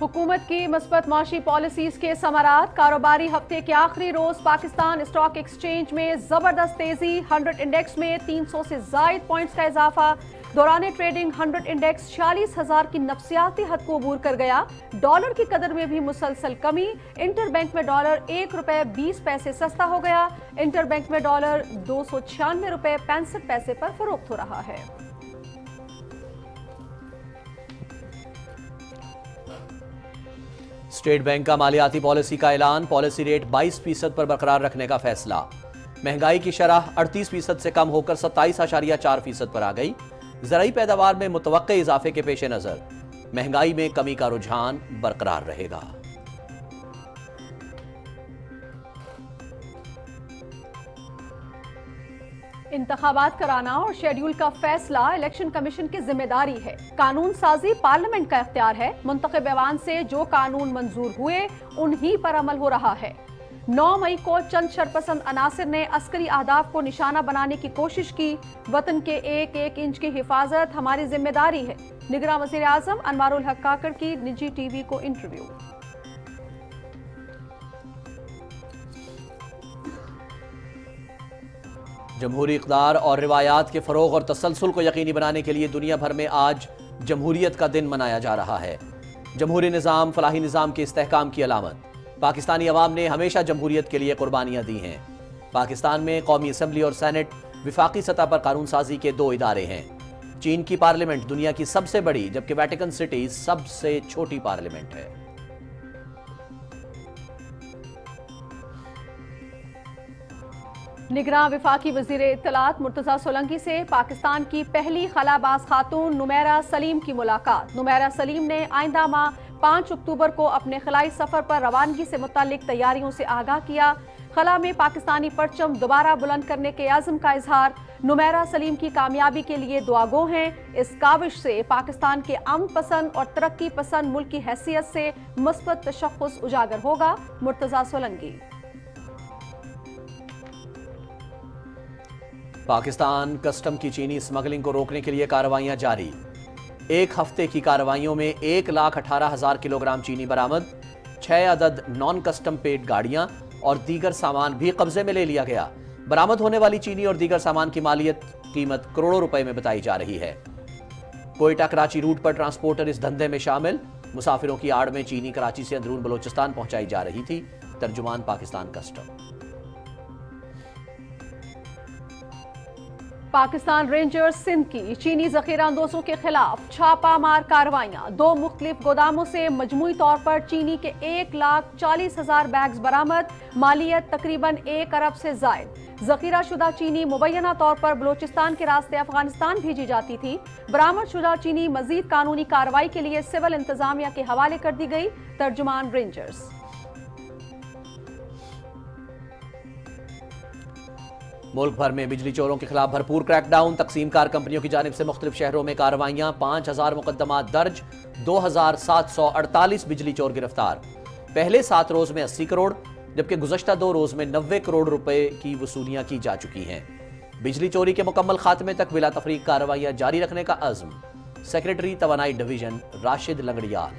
हुकूमत की मस्बत माशी पॉलिसीज के समरात। कारोबारी हफ्ते के आखिरी रोज पाकिस्तान स्टॉक एक्सचेंज में जबरदस्त तेजी। 100 इंडेक्स में 300 से जायद पॉइंट्स का इजाफा। दौरान ट्रेडिंग 100 इंडेक्स 46,000 की नफसियाती हद को अबूर कर गया। डॉलर की कदर में भी मुसलसल कमी। इंटरबैंक में डॉलर ₹1.20 सस्ता हो गया। इंटरबैंक में डॉलर ₹296.65 पर फरोख्त हो रहा है। स्टेट बैंक का मालियाती पॉलिसी का ऐलान। पॉलिसी रेट 22% पर बरकरार रखने का फैसला। महंगाई की शरह 38% से कम होकर 27.4% पर आ गई। ज़राई पैदावार में मुतवक्के इजाफे के पेश नजर महंगाई में कमी का रुझान बरकरार रहेगा। इंतखाबात कराना और शेड्यूल का फैसला इलेक्शन कमीशन की जिम्मेदारी है। कानून साजी पार्लियामेंट का इख्तियार है। मुंतखब ऐवान से जो कानून मंजूर हुए उन्हीं पर अमल हो रहा है। 9 मई को चंद शरपसंद अनासिर ने अस्करी अहदाफ को निशाना बनाने की कोशिश की। वतन के एक एक इंच की हिफाजत हमारी जिम्मेदारी है। निगरान वज़ीर आज़म अनवारुल हक काकड़ की निजी टीवी को इंटरव्यू। जमहूरी इक़्तिदार और रिवायात के फ़रोग़ और तसलसल को यकीनी बनाने के लिए दुनिया भर में आज जमहूरियत का दिन मनाया जा रहा है। जमहूरी निज़ाम फलाही निज़ाम के इस्तेहकाम की अलामत। पाकिस्तानी अवाम ने हमेशा जमहूरियत के लिए कुर्बानियाँ दी हैं। पाकिस्तान में कौमी असम्बली और सेनेट विफाकी सतह पर कानून साजी के 2 इदारे हैं। चीन की पार्लियामेंट दुनिया की सबसे बड़ी जबकि वेटिकन सिटी सबसे छोटी पार्लियामेंट है। निगरान विफाकी वज़ीर इत्तलात मुर्तज़ा सोलंकी से पाकिस्तान की पहली खलाबाज खातून नुमैरा सलीम की मुलाकात। नुमैरा सलीम ने आइंदा माह 5 अक्टूबर को अपने खलाई सफर पर रवानगी से मुताल्लिक तैयारियों से आगाह किया। खला में पाकिस्तानी परचम दोबारा बुलंद करने के आज़म का इजहार। नुमैरा सलीम की कामयाबी के लिए दुआगो हैं। इस काविश से पाकिस्तान के अमन पसंद और तरक्की पसंद मुल्क की हैसियत से मुस्बत तशख़्ख़ुस उजागर होगा। मुर्तज़ा सोलंकी। पाकिस्तान कस्टम की चीनी स्मगलिंग को रोकने के लिए कार्रवाइयां जारी। 1 हफ्ते की कार्रवाइयों में 1,18,000 किलोग्राम चीनी बरामद। 6 अदद नॉन कस्टम पेड गाड़ियां और दीगर सामान भी कब्जे में ले लिया गया। बरामद होने वाली चीनी और दीगर सामान की मालियत कीमत करोड़ों रुपए में बताई जा रही है। कोयटा कराची रूट पर ट्रांसपोर्टर इस धंधे में शामिल। मुसाफिरों की आड़ में चीनी कराची से अंदरून बलोचिस्तान पहुंचाई जा रही थी। तर्जुमान पाकिस्तान कस्टम। पाकिस्तान रेंजर्स सिंध की चीनी जखीरा अंदोजों के खिलाफ छापा मार कार्रवाइयां। 2 मुख्तलिफ गोदामों से मजमूई तौर पर चीनी के 1,40,000 बैग्स बरामद। मालियत तकरीबन 1 अरब से जायद। जखीरा शुदा चीनी मुबैना तौर पर बलोचिस्तान के रास्ते अफगानिस्तान भेजी जाती थी। बरामद शुदा चीनी मजीद कानूनी कार्रवाई के लिए सिविल इंतजामिया के हवाले कर दी गई। तर्जुमान रेंजर्स। मुल्क भर में बिजली चोरों के खिलाफ भरपूर क्रैकडाउन। तकसीमकार कंपनियों की जानिब से मुख्तलिफ शहरों में कार्रवाइयां। 5,000 मुकदमात दर्ज। 2,748 बिजली चोर गिरफ्तार। पहले 7 रोज में 80 करोड़ जबकि गुज़श्ता 2 रोज में 90 करोड़ रुपए की वसूलियां की जा चुकी हैं। बिजली चोरी के मुकम्मल खात्मे तक बिला तफरीक कार्रवाइयां जारी रखने का अज़्म। सेक्रेटरी तवानाई डिवीजन राशिद लंगड़ियाल।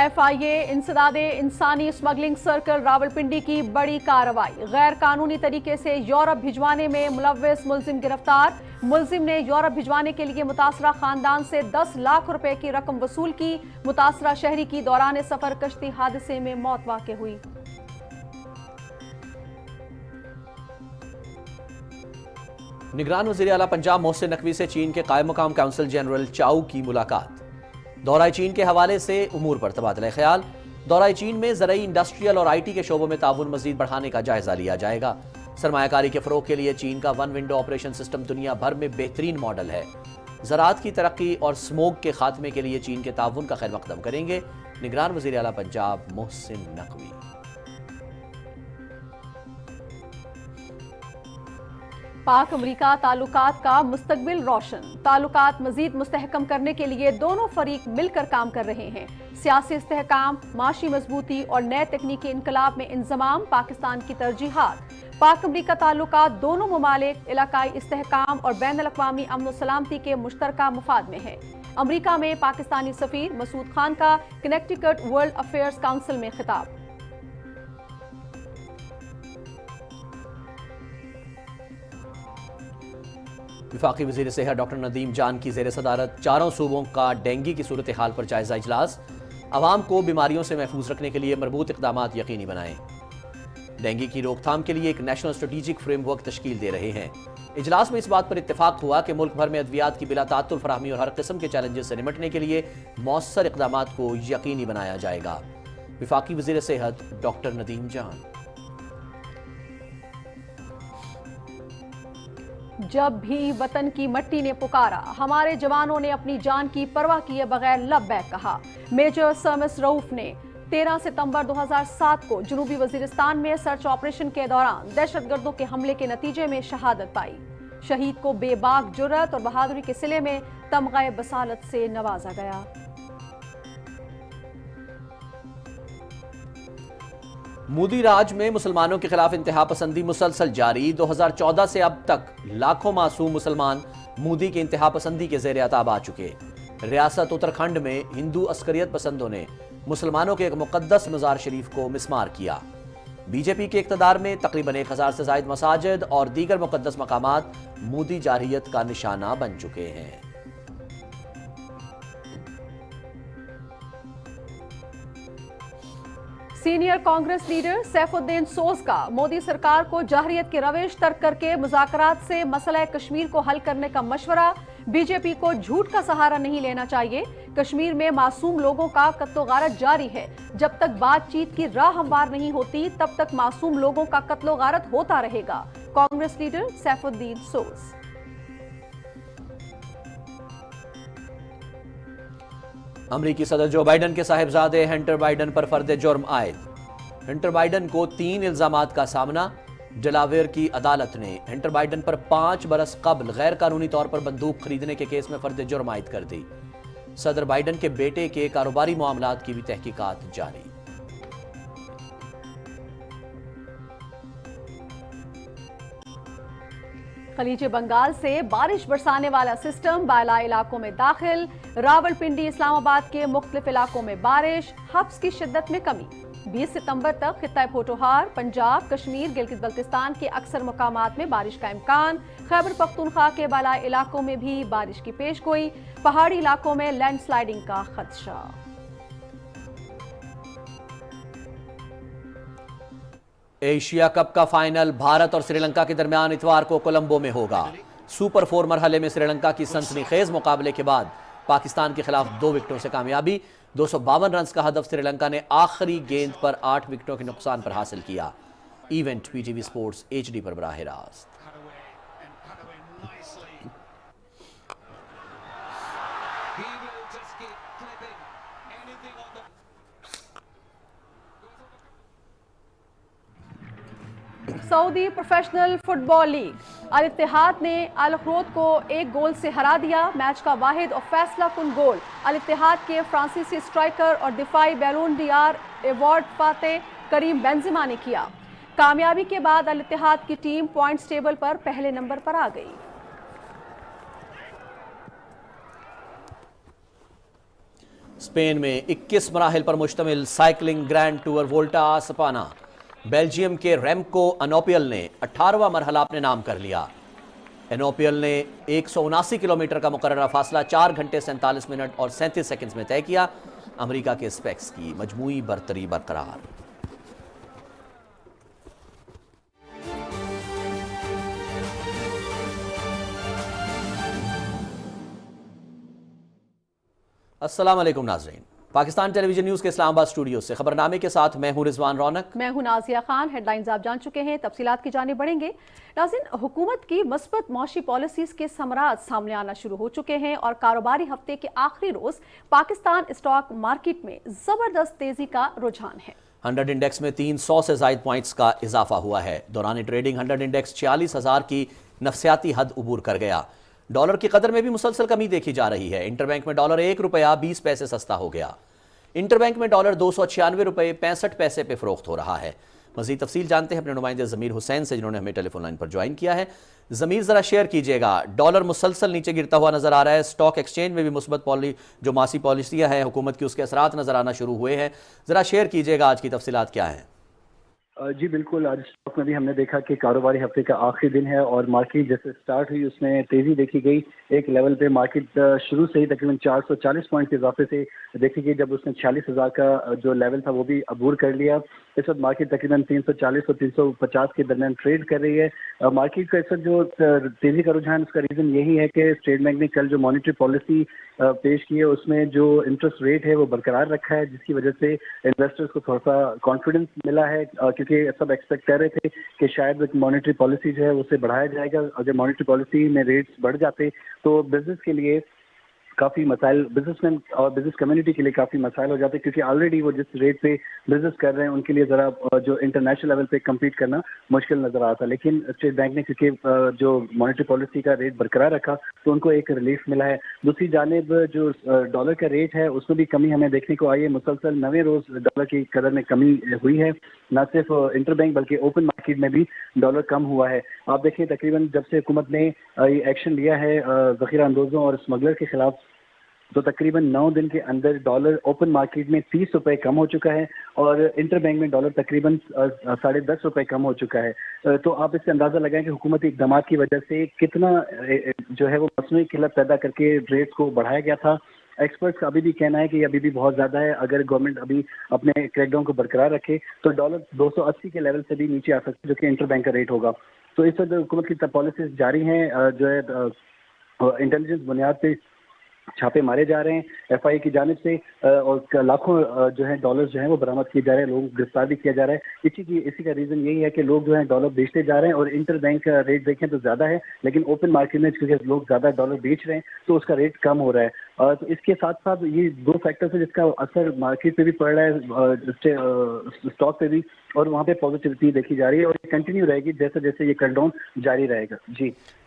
FIA इंसदादे इंसानी स्मगलिंग सर्कल रावलपिंडी की बड़ी कार्रवाई। गैर कानूनी तरीके से यूरोप भिजवाने में मुलव्वस मुलजिम गिरफ्तार। मुलजिम ने यूरोप भिजवाने के लिए मुतासरा खानदान से 10 लाख रुपए की रकम वसूल की। मुतासरा शहरी की दौरान सफर कश्ती हादसे में मौत वाक़ हुई। निगरान वज़ीर आला पंजाब मोहसिन नकवी से चीन के कायम मकाम काउंसिल जनरल चाउ की मुलाकात। दौरा चीन के हवाले से उमूर पर तबादला ख्याल। दौरा चीन में ज़राई इंडस्ट्रियल और IT के शोबों में ताउन मजीद बढ़ाने का जायजा लिया जाएगा। सरमायाकारी के फ़रोग़ के लिए चीन का 1 विंडो ऑपरेशन सिस्टम दुनिया भर में बेहतरीन मॉडल है। ज़राअत की तरक्की और स्मोक के खात्मे के लिए चीन के ताउन का खैर मकदम करेंगे। निगरान वज़ीर आला पंजाब मोहसिन नकवी। पाक अमरीका ताल्लुकात का मुस्तकबिल रोशन। ताल्लुकात मजीद मुस्तहकम करने के लिए दोनों फरीक मिलकर काम कर रहे हैं। सियासी इस्तेहकाम, माशी मजबूती और नए तकनीकी इनकलाब में इंजमाम पाकिस्तान की तरजीहात। पाक अमरीका ताल्लुकात दोनों ममालिक इलाकाई इस्तेहकाम और बैनुल अक़वामी अमन व सलामती के मुश्तरका मुफाद में है। अमरीका में पाकिस्तानी सफीर मसूद खान का कनेक्टिकट वर्ल्ड अफेयर्स काउंसिल में खिताब। वफाकी वज़ीर सेहत डॉक्टर नदीम जान की ज़ेर सदारत चारों सूबों का डेंगू की सूरत हाल पर जायजा इजलास। अवाम को बीमारियों से महफूज रखने के लिए मरबूत इक़दामात यकीनी बनाएं। डेंगू की रोकथाम के लिए एक नेशनल स्ट्रेटेजिक फ्रेमवर्क तश्कील दे रहे हैं। इजलास में इस बात पर इत्तेफाक हुआ कि मुल्क भर में अद्वियात की बिला तात्तुल फराहमी और हर किस्म के चैलेंजेस से निपटने के लिए मौसर इक़दामात को यकीनी बनाया जाएगा। वफाकी वज़ीर सेहत डॉक्टर नदीम जान। जब भी वतन की मट्टी ने पुकारा, हमारे जवानों ने अपनी जान की परवाह किए बगैर लब्बैक कहा। मेजर सरमिस रऊफ ने 13 सितंबर 2007 को जनूबी वजीरिस्तान में सर्च ऑपरेशन के दौरान दहशतगर्दों के हमले के नतीजे में शहादत पाई। शहीद को बेबाक जुर्रत और बहादुरी के सिले में तमग़े बसालत से नवाजा गया। मोदी राज में मुसलमानों के खिलाफ इंतहा पसंदी मुसलसल जारी। 2014 से अब तक लाखों मासूम मुसलमान मोदी की इंतहा पसंदी के ज़ेर अताब आ चुके। रियासत उत्तराखंड में हिंदू अस्करियत पसंदों ने मुसलमानों के एक मुक़द्दस मज़ार शरीफ को मिसमार किया। बीजेपी के इक़्तिदार में तकरीबन 1000 से ज़ायद मसाजिद और दीगर मुक़द्दस मकामात मोदी जारहियत का निशाना बन चुके हैं। सीनियर कांग्रेस लीडर सैफुद्दीन सोज का मोदी सरकार को जाहरियत के रवेश तर्क करके मुज़ाकरात से मसला कश्मीर को हल करने का मशवरा। बीजेपी को झूठ का सहारा नहीं लेना चाहिए। कश्मीर में मासूम लोगों का कत्लो गारत जारी है। जब तक बातचीत की राह हमवार नहीं होती तब तक मासूम लोगों का कत्लो गारत होता रहेगा। कांग्रेस लीडर सैफुद्दीन सोज। अमरीकी सदर जो बाइडन के साहिबजादे हंटर बाइडन पर फर्द जुर्म आयद। हंटर बाइडन को 3 इल्जामात का सामना। डेलावेयर की अदालत ने हंटर बाइडन पर 5 बरस कबल गैर कानूनी तौर पर बंदूक खरीदने के केस में फर्द जुर्म आयद कर दी। सदर बाइडन के बेटे के कारोबारी मामलात की भी तहकीकात जारी। खलीज बंगाल से बारिश बरसाने वाला सिस्टम बाला इलाकों में दाखिल। रावलपिंडी इस्लामाबाद के मुख्तलिफ इलाकों में बारिश, हब्स की शिद्दत में कमी। 20 सितंबर तक खित्ता पोठोहार, पंजाब, कश्मीर, गिलगित बल्तिस्तान के अक्सर मकामात में बारिश का इम्कान। खैबर पख्तूनख्वा के बाला इलाकों में भी बारिश की पेशगोई। पहाड़ी इलाकों में लैंडस्लाइडिंग का खदशा। एशिया कप का फाइनल भारत और श्रीलंका के दरमियान इतवार को कोलंबो में होगा। सुपर 4 मरहले में श्रीलंका की सनसनीखेज मुकाबले के बाद पाकिस्तान के खिलाफ 2 विकेटों से कामयाबी। 252 रन का हदफ श्रीलंका ने आखिरी गेंद पर 8 विकेटों के नुकसान पर हासिल किया। इवेंट पीटीवी स्पोर्ट्स HD पर बराह रास्त। सऊदी प्रोफेशनल फुटबॉल लीग अल इत्तेहाद ने अल खरोद को 1 गोल से हरा दिया। मैच का वाहिद और फैसला कुन गोल अल इत्तेहाद के फ्रांसीसी स्ट्राइकर और दिफाई बैरून डीआर अवार्ड फाते करीम बेंजेमा ने किया। कामयाबी के बाद अल इत्तेहाद की टीम पॉइंट्स टेबल पर पहले नंबर पर आ गई। स्पेन में 21 मराहिल पर मुश्तमिल साइकिलिंग ग्रैंड टूर वोल्टा आ स्पाना। बेल्जियम के रेमको अनोपियल ने 18वां मरहला अपने नाम कर लिया। अनोपियल ने 179 किलोमीटर का मुकर्ररा फासला 4 घंटे 47 मिनट और 37 सेकंड्स में तय किया। अमेरिका के स्पेक्स की मजमूई बरतरी बरकरार। अस्सलाम वालेकुम नाज़रीन, पाकिस्तान टेलीविजन न्यूज़ के इस्लामाबाद स्टूडियो से खबरनामे के साथ मैं हूं रिजवान रौनक। मैं हूं नाजिया खान। हेडलाइंस आप जान चुके हैं, तफसीलात की जाने बढ़ेंगे। नाज़रीन, हुकूमत की मस्बत मौशी पॉलिसीज के समरात सामने आना शुरू हो चुके हैं और कारोबारी हफ्ते के आखिरी रोज पाकिस्तान स्टॉक मार्केट में जबरदस्त तेजी का रुझान है। 100 इंडेक्स में 300 से ज़ायद पॉइंट्स का इजाफा हुआ है। दौरान ट्रेडिंग 100 इंडेक्स 46,000 की नफसियाती हद उबूर कर गया। डॉलर की कदर में भी मुसलसल कमी देखी जा रही है। इंटरबैंक में डॉलर 1 रुपया 20 पैसे सस्ता हो गया। انٹر بینک میں ڈالر 296 روپے 65 پیسے پہ فروخت ہو رہا ہے۔ مزید تفصیل جانتے ہیں اپنے نمائندے ضمیر حسین سے، جنہوں نے ہمیں ٹیلی فون لائن پر جوائن کیا ہے۔ ضمیر، ذرا شیئر کیجئے گا، ڈالر مسلسل نیچے گرتا ہوا نظر آ رہا ہے، اسٹاک ایکسچینج میں بھی مثبت جو ماسی پالیسیاں ہیں حکومت کی، اس کے اثرات نظر آنا شروع ہوئے ہیں، ذرا شیئر کیجئے گا آج کی تفصیلات کیا ہیں؟ جی بالکل، آج اسٹاک میں بھی ہم نے دیکھا کہ کاروباری ہفتے کا آخری دن ہے اور مارکیٹ جیسے سٹارٹ ہوئی اس میں تیزی دیکھی گئی۔ ایک لیول پہ مارکیٹ شروع سے ہی تقریباً 440 پوائنٹ کے اضافے سے دیکھی گئی، جب اس نے 46,000 کا جو لیول تھا وہ بھی عبور کر لیا۔ اس وقت مارکیٹ تقریباً 340 اور 350 کے درمیان ٹریڈ کر رہی ہے۔ مارکیٹ کا اس وقت جو تیزی کا رجحان، اس کا ریزن یہی ہے کہ اسٹیٹ بینک نے کل جو مانیٹری پالیسی پیش کی ہے اس میں جو انٹرسٹ ریٹ ہے وہ برقرار رکھا ہے، جس کی وجہ سے انویسٹرز کو تھوڑا سا کانفیڈنس ملا ہے، کیونکہ سب ایکسپیکٹ کر رہے تھے کہ شاید مانیٹری پالیسی جو ہے اسے بڑھایا جائے گا۔ اگر مانیٹری پالیسی میں ریٹس بڑھ جاتے تو بزنس کے لیے کافی مسائل، بزنس مین اور بزنس کمیونٹی کے لیے کافی مسائل ہو جاتے، کیونکہ آلریڈی وہ جس ریٹ پہ بزنس کر رہے ہیں ان کے لیے ذرا جو انٹرنیشنل لیول پہ کمپیٹ کرنا مشکل نظر آتا۔ لیکن اسٹیٹ بینک نے کیونکہ جو مانیٹری پالیسی کا ریٹ برقرار رکھا تو ان کو ایک ریلیف ملا ہے۔ دوسری جانب جو ڈالر کا ریٹ ہے اس میں بھی کمی ہمیں دیکھنے کو آئی ہے، مسلسل 9 روز ڈالر کی قدر میں کمی ہوئی ہے، نہ صرف انٹر بینک بلکہ اوپن مارکیٹ میں بھی ڈالر کم ہوا ہے۔ آپ دیکھیں تقریباً جب سے حکومت نے ایکشن لیا ہے ذخیرہ اندوزوں اور اسمگلر کے خلاف، تو تقریباً 9 دن کے اندر ڈالر اوپن مارکیٹ میں 30 روپے کم ہو چکا ہے اور انٹر بینک میں ڈالر تقریباً 10.5 روپے کم ہو چکا ہے۔ تو آپ اس سے اندازہ لگائیں کہ حکومتی اقدامات کی وجہ سے کتنا جو ہے وہ مصنوعی قلت پیدا کر کے ریٹس کو بڑھایا گیا تھا۔ ایکسپرٹس کا ابھی بھی کہنا ہے کہ یہ ابھی بھی بہت زیادہ ہے، اگر گورنمنٹ ابھی اپنے کریک ڈاؤن کو برقرار رکھے تو ڈالر 280 کے لیول سے بھی نیچے آ سکتا ہے، جو کہ انٹر بینک کا ریٹ ہوگا۔ تو اس وقت حکومت کی پالیسیز جاری ہیں، جو ہے انٹیلیجنس بنیاد پہ چھاپے مارے جا رہے ہیں ایف آئی کی جانب سے، اور لاکھوں جو ہے ڈالرز جو ہیں وہ برآمد کیے جا رہے ہیں، لوگوں کو گرفتار بھی کیا جا رہا ہے۔ اسی کا ریزن یہی ہے کہ لوگ جو ہیں ڈالر بیچتے جا رہے ہیں، اور انٹر بینک کا ریٹ دیکھیں تو زیادہ ہے، لیکن اوپن مارکیٹ میں کیونکہ لوگ زیادہ ڈالر بیچ رہے ہیں تو اس کا ریٹ کم ہو رہا ہے۔ تو اس کے ساتھ ساتھ یہ 2 فیکٹرز ہیں جس کا اثر مارکیٹ پہ بھی پڑ رہا ہے، اسٹاک پہ بھی، اور وہاں پہ پازیٹیوٹی دیکھی جا رہی ہے اور یہ کنٹینیو رہے گی جیسے جیسے یہ کٹ ڈاؤن جاری رہے گا۔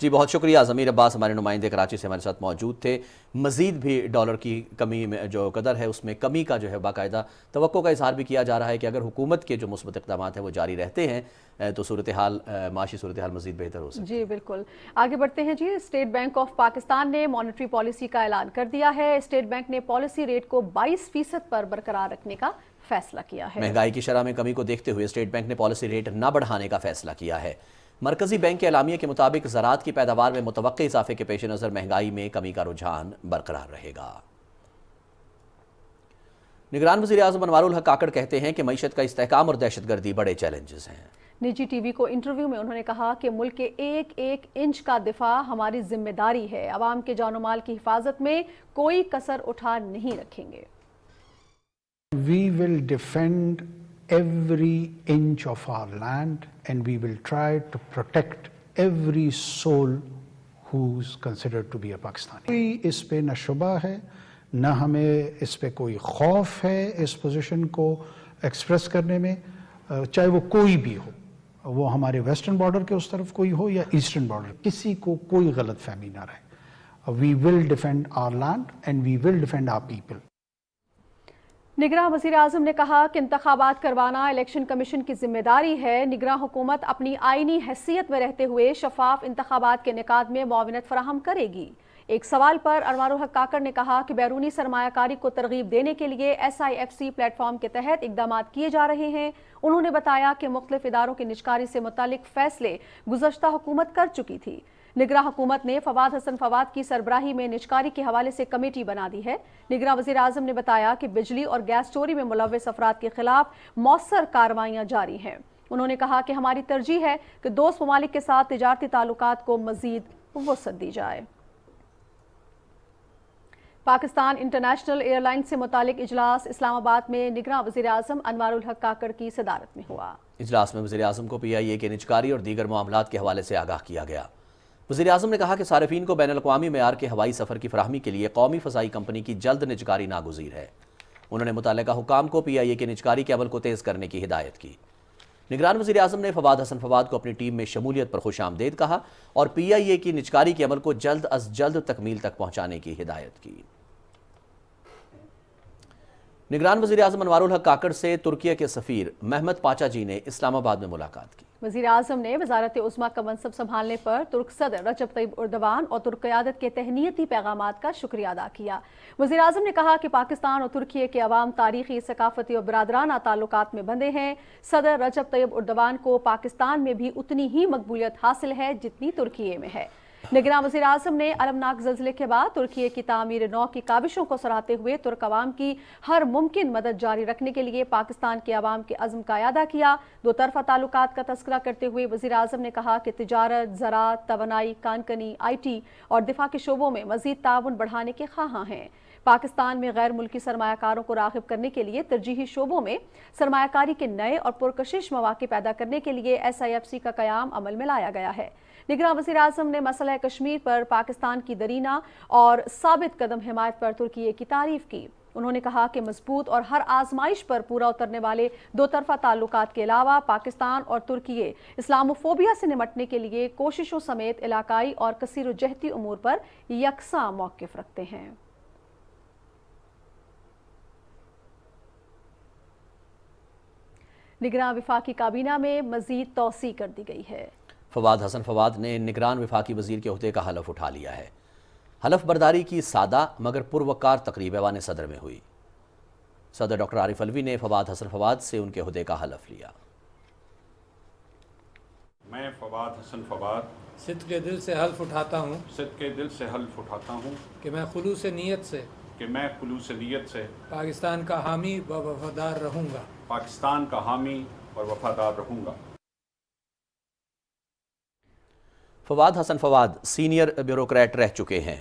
جی بہت شکریہ ضمیر عباس، ہمارے نمائندے کراچی سے ہمارے ساتھ موجود تھے۔ مزید بھی ڈالر کی کمی میں جو قدر ہے اس میں کمی کا جو ہے باقاعدہ توقع کا اظہار بھی کیا جا رہا ہے کہ اگر حکومت کے جو مثبت اقدامات ہیں وہ جاری رہتے ہیں تو صورتحال، معاشی صورتحال مزید بہتر ہو سکتی ہے۔ جی بالکل، آگے بڑھتے ہیں جی۔ اسٹیٹ بینک آف پاکستان نے مانیٹری پالیسی کا اعلان کر دیا ہے۔ اسٹیٹ بینک نے پالیسی ریٹ کو 22% پر برقرار رکھنے کا فیصلہ کیا ہے۔ مہنگائی کی شرح میں کمی کو دیکھتے ہوئے اسٹیٹ بینک نے پالیسی ریٹ نہ بڑھانے کا فیصلہ کیا ہے۔ مرکزی بینک کے اعلامیے کے مطابق زراعت کی پیداوار میں متوقع اضافے کے پیش نظر مہنگائی میں کمی کا رجحان برقرار رہے گا۔ نگران وزیر اعظم انوار الحق کاکڑ کہتے ہیں کہ معیشت کا استحکام اور دہشت گردی بڑے چیلنجز ہیں۔ نجی ٹی وی کو انٹرویو میں انہوں نے کہا کہ ملک کے ایک ایک انچ کا دفاع ہماری ذمہ داری ہے، عوام کے جان و مال کی حفاظت میں کوئی کسر اٹھا نہیں رکھیں گے۔ We will defend every inch of our land and we will try to protect every soul who's considered to be a Pakistani. کوئی اس پہ نہ شبہ ہے، نہ ہمیں اس پہ کوئی خوف ہے اس پوزیشن کو ایکسپریس کرنے میں، چاہے وہ کوئی بھی ہو، وہ ہمارے ویسٹرن بارڈر کے اس طرف کوئی ہو یا ایسٹرن بارڈر، کسی کو کوئی غلط فہمی نہ رہے۔ We will defend our land and we will defend our people. نگراں وزیر اعظم نے کہا کہ انتخابات کروانا الیکشن کمیشن کی ذمہ داری ہے۔ نگراں حکومت اپنی آئینی حیثیت میں رہتے ہوئے شفاف انتخابات کے انعقاد میں معاونت فراہم کرے گی۔ ایک سوال پر انوار الحق کاکڑ نے کہا کہ بیرونی سرمایہ کاری کو ترغیب دینے کے لیے SIFC پلیٹ فارم کے تحت اقدامات کیے جا رہے ہیں۔ انہوں نے بتایا کہ مختلف اداروں کی نجکاری سے متعلق فیصلے گزشتہ حکومت کر چکی تھی۔ نگراں حکومت نے فواد حسن فواد کی سربراہی میں نجکاری کے حوالے سے کمیٹی بنا دی ہے۔ نگراں وزیر اعظم نے بتایا کہ بجلی اور گیس چوری میں ملوث افراد کے خلاف مؤثر کارروائیاں جاری ہیں۔ انہوں نے کہا کہ ہماری ترجیح ہے کہ دوست ممالک کے ساتھ تجارتی تعلقات کو مزید وسعت دی جائے۔ پاکستان انٹرنیشنل ایئر لائن سے متعلق اجلاس اسلام آباد میں نگراں وزیر اعظم انوار الحق کاکڑ کی صدارت میں ہوا۔ اجلاس میں وزیر اعظم کو PIA کے نجکاری اور دیگر معاملات کے حوالے سے آگاہ کیا گیا۔ وزیر اعظم نے کہا کہ صارفین کو بین الاقوامی معیار کے ہوائی سفر کی فراہمی کے لیے قومی فضائی کمپنی کی جلد نجکاری ناگزیر ہے۔ انہوں نے متعلقہ حکام کو PIA کے نجکاری کے عمل کو تیز کرنے کی ہدایت کی۔ نگران وزیر اعظم نے فواد حسن فواد کو اپنی ٹیم میں شمولیت پر خوش آمدید کہا اور PIA کی نجکاری کے عمل کو جلد از جلد تکمیل تک پہنچانے کی ہدایت کی۔ نگران وزیراعظم انوار الحق کاکڑ سے ترکیہ کے سفیر محمد پاچا جی نے اسلام آباد میں ملاقات کی۔ وزیراعظم نے وزارت عظمیٰ کا منصب سنبھالنے پر ترک صدر رجب طیب اردوان اور ترک قیادت کے تہنیتی پیغامات کا شکریہ ادا کیا۔ وزیراعظم نے کہا کہ پاکستان اور ترکیہ کے عوام تاریخی، ثقافتی اور برادرانہ تعلقات میں بندھے ہیں۔ صدر رجب طیب اردوان کو پاکستان میں بھی اتنی ہی مقبولیت حاصل ہے جتنی ترکیہ میں ہے۔ نگراں وزیر اعظم نے المناک زلزلے کے بعد ترکیہ کی تعمیر نو کی کاوشوں کو سراہتے ہوئے ترک عوام کی ہر ممکن مدد جاری رکھنے کے لیے پاکستان کے عوام کے عزم کا اعادہ کیا۔ دو طرفہ تعلقات کا تذکرہ کرتے ہوئے وزیر اعظم نے کہا کہ تجارت، زراعت، توانائی، کانکنی، IT اور دفاع کے شعبوں میں مزید تعاون بڑھانے کے خواہاں ہیں۔ پاکستان میں غیر ملکی سرمایہ کاروں کو راغب کرنے کے لیے ترجیحی شعبوں میں سرمایہ کاری کے نئے اور پرکشش مواقع پیدا کرنے کے لیے SIFC کا قیام عمل میں لایا گیا ہے۔ نگراں وزیر اعظم نے مسئلہ کشمیر پر پاکستان کی درینہ اور ثابت قدم حمایت پر ترکیہ کی تعریف کی۔ انہوں نے کہا کہ مضبوط اور ہر آزمائش پر پورا اترنے والے دو طرفہ تعلقات کے علاوہ پاکستان اور ترکیہ اسلاموفوبیا سے نمٹنے کے لیے کوششوں سمیت علاقائی اور کثیر و جہتی امور پر یکساں موقف رکھتے ہیں۔ نگراں وفاقی کابینہ میں مزید توسیع کر دی گئی ہے۔ فواد حسن فواد نے نگران وفاقی وزیر کے عہدے کا حلف اٹھا لیا ہے۔ حلف برداری کی سادہ مگر پروقار تقریب ایوان صدر میں ہوئی۔ صدر ڈاکٹر عارف علوی نے فواد حسن فواد سے ان کے عہدے کا حلف لیا۔ میں فواد حسن فواد صدق دل سے حلف اٹھاتا ہوں صدق دل سے حلف اٹھاتا ہوں کہ میں خلوص نیت سے پاکستان کا حامی و وفادار رہوں گا پاکستان کا حامی اور وفادار رہوں گا۔ فواد حسن فواد سینئر بیوروکریٹ رہ چکے ہیں۔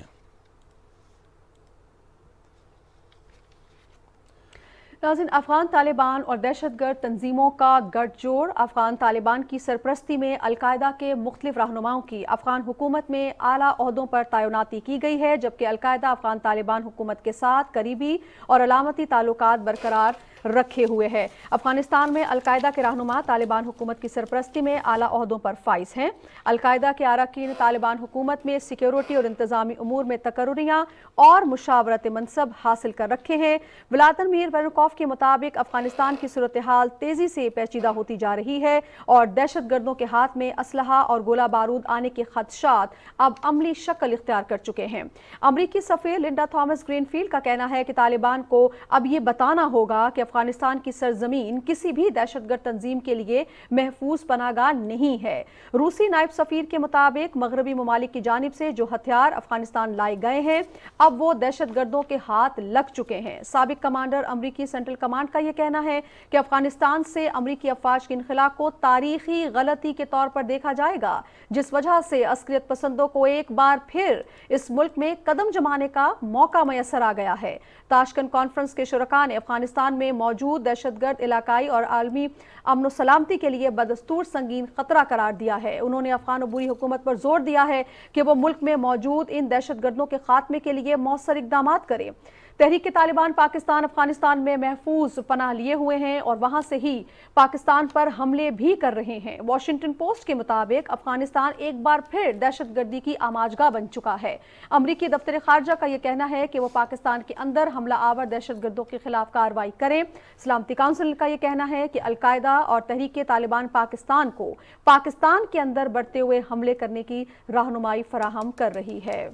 ناظرین، افغان طالبان اور دہشت گرد تنظیموں کا گٹھ جوڑ۔ افغان طالبان کی سرپرستی میں القاعدہ کے مختلف رہنماؤں کی افغان حکومت میں اعلیٰ عہدوں پر تعیناتی کی گئی ہے، جبکہ القاعدہ افغان طالبان حکومت کے ساتھ قریبی اور علامتی تعلقات برقرار رکھے ہوئے ہے۔ افغانستان میں القاعدہ کے رہنما طالبان حکومت کی سرپرستی میں اعلیٰ عہدوں پر فائز ہیں۔ القاعدہ کے اراکین طالبان حکومت میں سیکیورٹی اور انتظامی امور میں تقرریاں اور مشاورت منصب حاصل کر رکھے ہیں۔ ولادیمیر وینکوف کے مطابق افغانستان کی صورتحال تیزی سے پیچیدہ ہوتی جا رہی ہے اور دہشت گردوں کے ہاتھ میں اسلحہ اور گولہ بارود آنے کے خدشات اب عملی شکل اختیار کر چکے ہیں۔ امریکی سفیر لنڈا تھامس گرین فیلڈ کا کہنا ہے کہ طالبان کو اب یہ بتانا ہوگا کہ افغانستان کی سرزمین کسی بھی دہشت گرد تنظیم کے لیے محفوظ پناہ گاہ نہیں ہے۔ روسی نائب سفیر کے مطابق مغربی ممالک کی جانب سے جو ہتھیار افغانستان لائے گئے ہیں اب وہ دہشت گردوں کے ہاتھ لگ چکے ہیں۔ سابق کمانڈر امریکی سینٹرل کمانڈ کا یہ کہنا ہے کہ افغانستان سے امریکی افواج کے انخلا کو تاریخی غلطی کے طور پر دیکھا جائے گا، جس وجہ سے عسکریت پسندوں کو ایک بار پھر اس ملک میں قدم جمانے کا موقع میسر آ گیا ہے۔ تاشکند کانفرنس کے شرکاء نے افغانستان میں موجود دہشت گرد علاقائی اور عالمی امن و سلامتی کے لیے بدستور سنگین خطرہ قرار دیا ہے۔ انہوں نے افغان عبوری حکومت پر زور دیا ہے کہ وہ ملک میں موجود ان دہشت گردوں کے خاتمے کے لیے مؤثر اقدامات کرے۔ تحریک طالبان پاکستان افغانستان میں محفوظ پناہ لیے ہوئے ہیں اور وہاں سے ہی پاکستان پر حملے بھی کر رہے ہیں۔ واشنگٹن پوسٹ کے مطابق افغانستان ایک بار پھر دہشت گردی کی آماجگاہ بن چکا ہے۔ امریکی دفتر خارجہ کا یہ کہنا ہے کہ وہ پاکستان کے اندر حملہ آور دہشت گردوں کے خلاف کارروائی کریں۔ سلامتی کونسل کا یہ کہنا ہے کہ القاعدہ اور تحریک طالبان پاکستان کو پاکستان کے اندر بڑھتے ہوئے حملے کرنے کی رہنمائی فراہم کر رہی ہے۔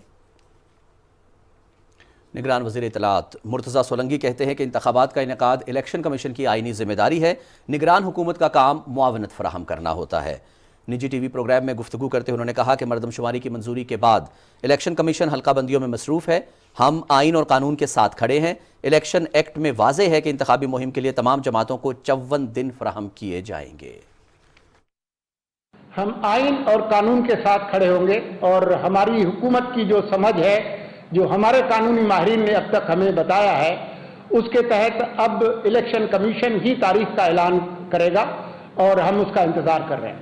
نگران وزیر اطلاعات مرتضی سولنگی کہتے ہیں کہ انتخابات کا انعقاد الیکشن کمیشن کی آئینی ذمہ داری ہے، نگران حکومت کا کام معاونت فراہم کرنا ہوتا ہے۔ نجی ٹی وی پروگرام میں گفتگو کرتے انہوں نے کہا کہ مردم شماری کی منظوری کے بعد الیکشن کمیشن حلقہ بندیوں میں مصروف ہے۔ ہم آئین اور قانون کے ساتھ کھڑے ہیں۔ الیکشن ایکٹ میں واضح ہے کہ انتخابی مہم کے لیے تمام جماعتوں کو 54 دن فراہم کیے جائیں گے۔ ہم آئین اور قانون کے ساتھ کھڑے ہوں گے اور ہماری حکومت کی جو سمجھ ہے، جو ہمارے قانونی ماہرین نے اب تک ہمیں بتایا ہے، اس کے تحت اب الیکشن کمیشن ہی تاریخ کا اعلان کرے گا اور ہم اس کا انتظار کر رہے ہیں۔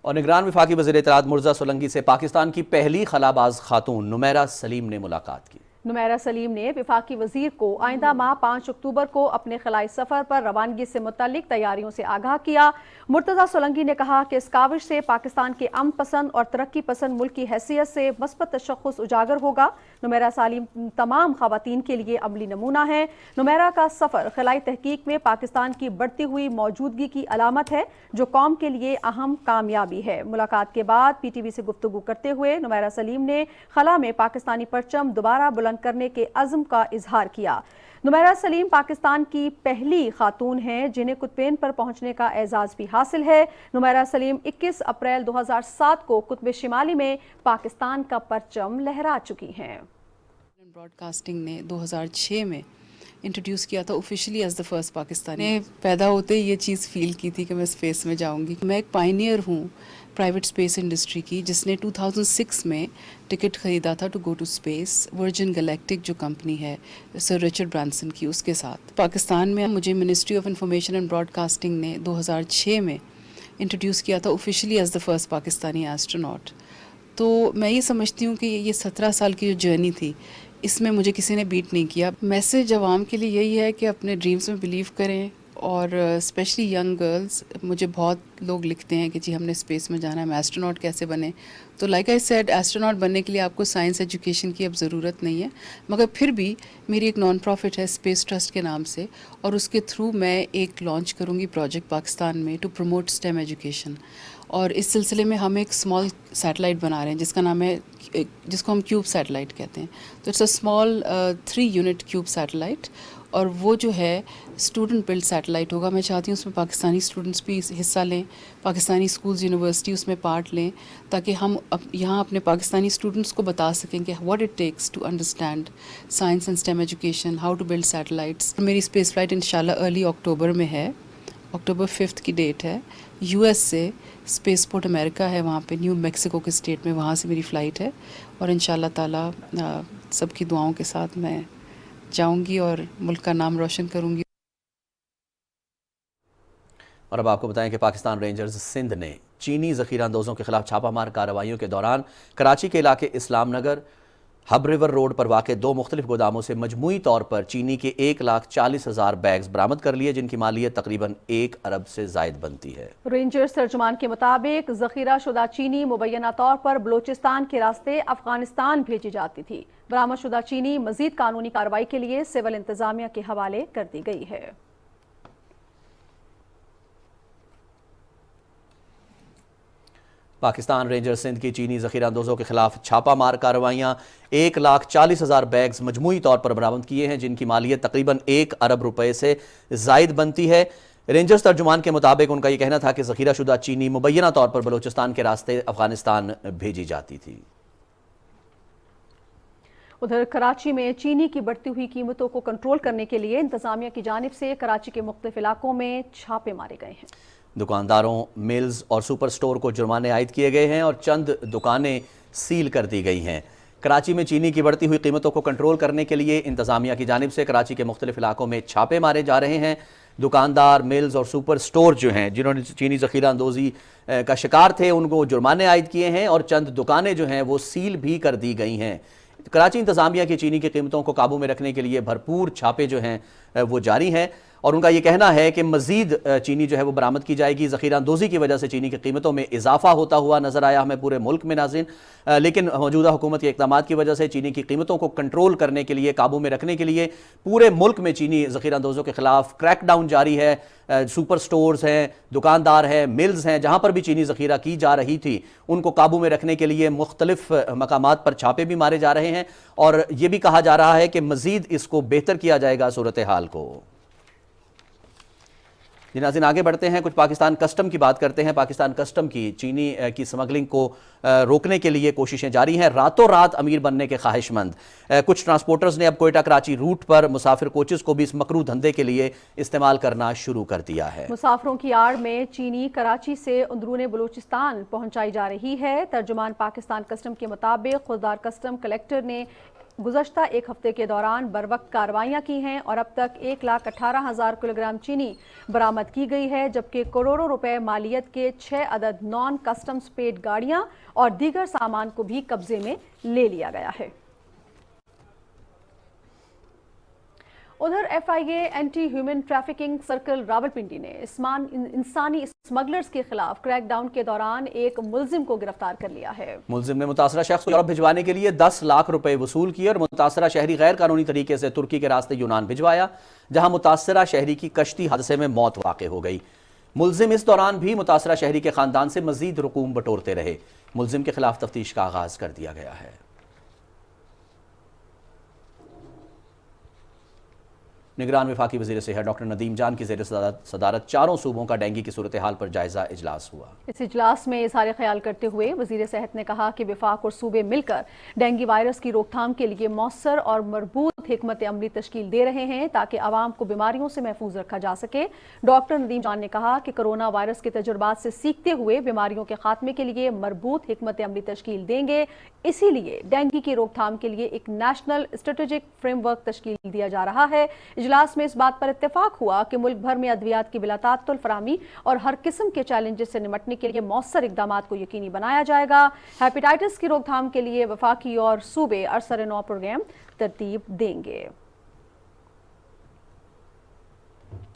اور نگران وفاقی وزیر اطلاعات مرتضی سولنگی سے پاکستان کی پہلی خلا باز خاتون نمیرہ سلیم نے ملاقات کی۔ नुमैरा सलीम ने वफाकी वजीर को आइंदा माह 5 अक्टूबर को अपने खलाई सफ़र पर रवानगी से मुतल्लिक तैयारियों से आगाह किया। मुर्तज़ा सोलंकी ने कहा कि इस काविश से पाकिस्तान के अमन पसंद और तरक्की पसंद मुल्क की हैसियत से मस्बत तशख़्ख़ुस उजागर होगा। नुमैरा सलीम तमाम ख़वातीन के लिए अमली नमूना है। नुमैरा का सफ़र खलाई तहकीक में पाकिस्तान की बढ़ती हुई मौजूदगी की अलामत है, जो कौम के लिए अहम कामयाबी है। मुलाकात के बाद PTV से गुफ्तगू करते हुए नुमैरा सलीम ने खला में पाकिस्तानी परचम दोबारा बुलंद करने के अज़्म का इजहार किया। नुमैरा सलीम पाकिस्तान की पहली खातून हैं जिन्हें कुतुबैन पर पहुंचने का एजाज़ भी हासिल है। नुमैरा सलीम 21 अप्रैल 2007 को कुतुब शिमाली में पाकिस्तान का परचम लहरा चुकी हैं। ब्रॉडकास्टिंग ने 2006 में इंट्रोड्यूस किया था officially as the first Pakistani. पैदा होते ही ये चीज़ फील की थी कि मैं स्पेस में जाऊंगी। मैं एक पायनियर हूँ प्राइवेट स्पेस इंडस्ट्री की, जिसने 2006 में टिकट ख़रीदा था to go to space Virgin Galactic जो कंपनी है सर रिचर्ड ब्रांसन की, उसके साथ। पाकिस्तान में मुझे ministry of information and broadcasting ने 2006 में इंट्रोड्यूस किया था officially as the first Pakistani astronaut. तो मैं ये समझती हूँ कि ये 17 साल की जो जर्नी थी, इसमें मुझे किसी ने बीट नहीं किया। मैसेज आवाम के लिए यही है कि अपने ड्रीम्स में बिलीव करें, और स्पेशली यंग गर्ल्स। मुझे बहुत लोग लिखते हैं कि जी हमने स्पेस में जाना है, हम एस्ट्रोनॉट कैसे बने। तो लाइक आई सेड, एस्ट्रोनॉट बनने के लिए आपको साइंस एजुकेशन की अब ज़रूरत नहीं है, मगर फिर भी मेरी एक नॉन प्रॉफिट है स्पेस ट्रस्ट के नाम से, और उसके थ्रू मैं एक लॉन्च करूँगी प्रोजेक्ट पाकिस्तान में टू प्रमोट स्टेम एजुकेशन। और इस सिलसिले में हम एक स्मॉल सैटेलाइट बना रहे हैं जिसका नाम है, जिसको हम क्यूब सैटेलाइट कहते हैं। तो it's a small 3 unit cube satellite, और वो जो है स्टूडेंट बिल्ड सैटेलाइट होगा। मैं चाहती हूँ उसमें पाकिस्तानी स्टूडेंट्स भी हिस्सा लें, पाकिस्तानी स्कूल्स यूनिवर्सिटी उसमें पार्ट लें, ताकि हम यहाँ अपने पाकिस्तानी स्टूडेंट्स को बता सकें कि what it takes to understand science and STEM education, how to build satellites. मेरी स्पेस फ्लाइट इंशाल्लाह अर्ली अक्टूबर में है, अक्टूबर 5 की डेट है। US से स्पेसपोर्ट अमेरिका है, वहाँ पे न्यू मैक्सिको के स्टेट में, वहाँ से मेरी फ़्लाइट है। और इंशाल्लाह ताला सबकी दुआओं के साथ मैं जाऊंगी और मुल्क का नाम रोशन करूंगी। और अब आपको बताएं कि पाकिस्तान रेंजर्स सिंध ने चीनी ज़ख़ीरा अंदोज़ों के खिलाफ छापामार कार्रवाइयों के दौरान कराची के इलाके इस्लाम नगर हब रिवर रोड पर वाक़ 2 मुख्तलिफ गोदामों से मजमूई तौर पर चीनी के 1,40,000 बैग्स बरामद कर लिए, जिनकी मालियत तकरीबन 1 अरब से ज़ायद बनती है। रेंजर्स तर्जुमान के मुताबिक ज़ख़ीरा शुदा चीनी मुबैना तौर पर बलूचिस्तान के रास्ते अफगानिस्तान भेजी जाती थी। बरामद शुदा चीनी मज़ीद कानूनी कार्रवाई के लिए सिविल इंतज़ामिया के हवाले कर दी गई है। पाकिस्तान रेंजर सिंध की चीनी ज़ख़ीरा अंदोज़ों के खिलाफ छापामार कार्रवाइयाँ 1,40,000 बैग्स मजमूई तौर पर बरामद किए हैं, जिनकी मालियत तकरीबन 1 अरब रुपए से ज़ायद बनती है। रेंजर्स तर्जुमान के मुताबिक उनका यह कहना था कि ज़ख़ीरा शुदा चीनी मुबैना तौर पर बलूचिस्तान के रास्ते अफगानिस्तान भेजी जाती थी। उधर कराची में चीनी की बढ़ती हुई कीमतों को कंट्रोल करने के लिए इंतजामिया की जानिब से कराची के मुख्तलिफ इलाकों में छापे मारे गए हैं। दुकानदारों, मिल्स और सुपर स्टोर को जुर्माने आयद किए गए हैं और चंद दुकानें सील कर दी गई हैं। कराची में चीनी की बढ़ती हुई कीमतों को कंट्रोल करने के लिए इंतजामिया की जानिब से कराची के मुख्तलिफ इलाकों में छापे मारे जा रहे हैं। दुकानदार, मिल्स और सुपर स्टोर जो हैं जिन्होंने चीनी ज़ख़ीरा अंदोज़ी का शिकार थे, उनको जुर्माने आयद किए हैं और चंद दुकानें जो हैं वो सील भी कर दी गई हैं। कराची इंतजामिया की चीनी की कीमतों को काबू में रखने के लिए भरपूर छापे जो हैं वो जारी हैं और उनका ये कहना है कि मज़ीद चीनी जो है वो बरामद की जाएगी। ज़ख़ीरा अंदोज़ी की वजह से चीनी की कीमतों में इजाफा होता हुआ नज़र आया हमें पूरे मुल्क में नाज़रीन, लेकिन मौजूदा हुकूमत के इक़दामात की वजह से चीनी की कीमतों को कंट्रोल करने के लिए, काबू में रखने के लिए पूरे मुल्क में चीनी ज़ख़ीरा अंदोज़ों के खिलाफ क्रैकडाउन जारी है। सुपर स्टोर्स हैं, दुकानदार हैं, मिल्स हैं, जहाँ पर भी चीनी ज़ख़ीरा की जा रही थी उनको काबू में रखने के लिए मुख्तलिफ मकामात पर छापे भी मारे जा रहे हैं और ये भी कहा जा रहा है कि मज़ीद इसको बेहतर किया जाएगा सूरत हाल को। जी नाज़रीन, आगे बढ़ते हैं, कुछ पाकिस्तान कस्टम की बात करते हैं। पाकिस्तान कस्टम की चीनी की स्मगलिंग को रोकने के लिए कोशिशें जारी हैं। रातों रात अमीर बनने के ख्वाहिशमंद कुछ ट्रांसपोर्टर्स ने अब कोयटा कराची रूट पर मुसाफिर कोचेस को भी इस मकरू धंधे के लिए इस्तेमाल करना शुरू कर दिया है। मुसाफिरों की आड़ में चीनी कराची से अंदरूने बलूचिस्तान पहुंचाई जा रही है। तर्जुमान पाकिस्तान कस्टम के मुताबिक खुददार कस्टम कलेक्टर ने गुज़श्ता एक हफ्ते के दौरान बरवक्त कार्रवाइयाँ की हैं और अब तक 1,18,000 किलोग्राम चीनी बरामद की गई है, जबकि करोड़ों रुपए मालियत के 6 अदद नॉन कस्टम्स पेड गाड़ियाँ और दीगर सामान को भी कब्जे में ले लिया गया है। उधर FIA anti human trafficking circle Rawalpindi ने इंसानी स्मगलर्स के खिलाफ क्रैकडाउन के दौरान एक मुलजिम को गिरफ्तार कर लिया है। मुलजिम ने मुतासरा शख्स को यूरोप भिजवाने के लिए 10 लाख रुपए वसूल किए और मुतासरा शहरी गैर कानूनी तरीके से तुर्की के रास्ते यूनान भिजवाया, जहां मुतासरा शहरी की कश्ती हादसे में मौत वाक़ हो गई। मुलजिम इस दौरान भी मुतासरा शहरी के खानदान से मजीद रकूम बटोरते रहे। मुलजिम के खिलाफ तफ्तीश का आगाज कर दिया गया है। निगरान वफाकी वज़ीर सेहत डॉक्टर नदीम जान की ज़ेर सदारत चारों सूबों का डेंगू की सूरत हाल पर जायजा इजलास हुआ। इस इजलास में इज़हार ख्याल करते हुए वज़ीर सेहत ने कहा कि वफाक और सूबे मिलकर डेंगू वायरस की रोकथाम के लिए मौसर और मरबूत हिकमत अमली तश्कील दे रहे हैं ताकि आवाम को बीमारियों से महफूज रखा जा सके। डॉक्टर नदीम जान ने कहा कि कोरोना वायरस के तजुर्बात से सीखते हुए बीमारियों के खात्मे के लिए मरबूत हिकमत अमली तश्कील देंगे। इसीलिए डेंगू की रोकथाम के लिए एक नेशनल स्ट्रेटेजिक फ्रेमवर्क तश्कील दिया जा रहा है। इजलास में इस बात पर इत्तेफाक हुआ कि मुल्क भर में अद्वियात की बिलातातुल फराहमी और हर किस्म के चैलेंजेस से निपटने के लिए मौसर इकदामात को यकीनी बनाया जाएगा। हेपेटाइटिस की रोकथाम के लिए वफाकी और सूबे अरसर नौ प्रोग्राम तरतीब देंगे।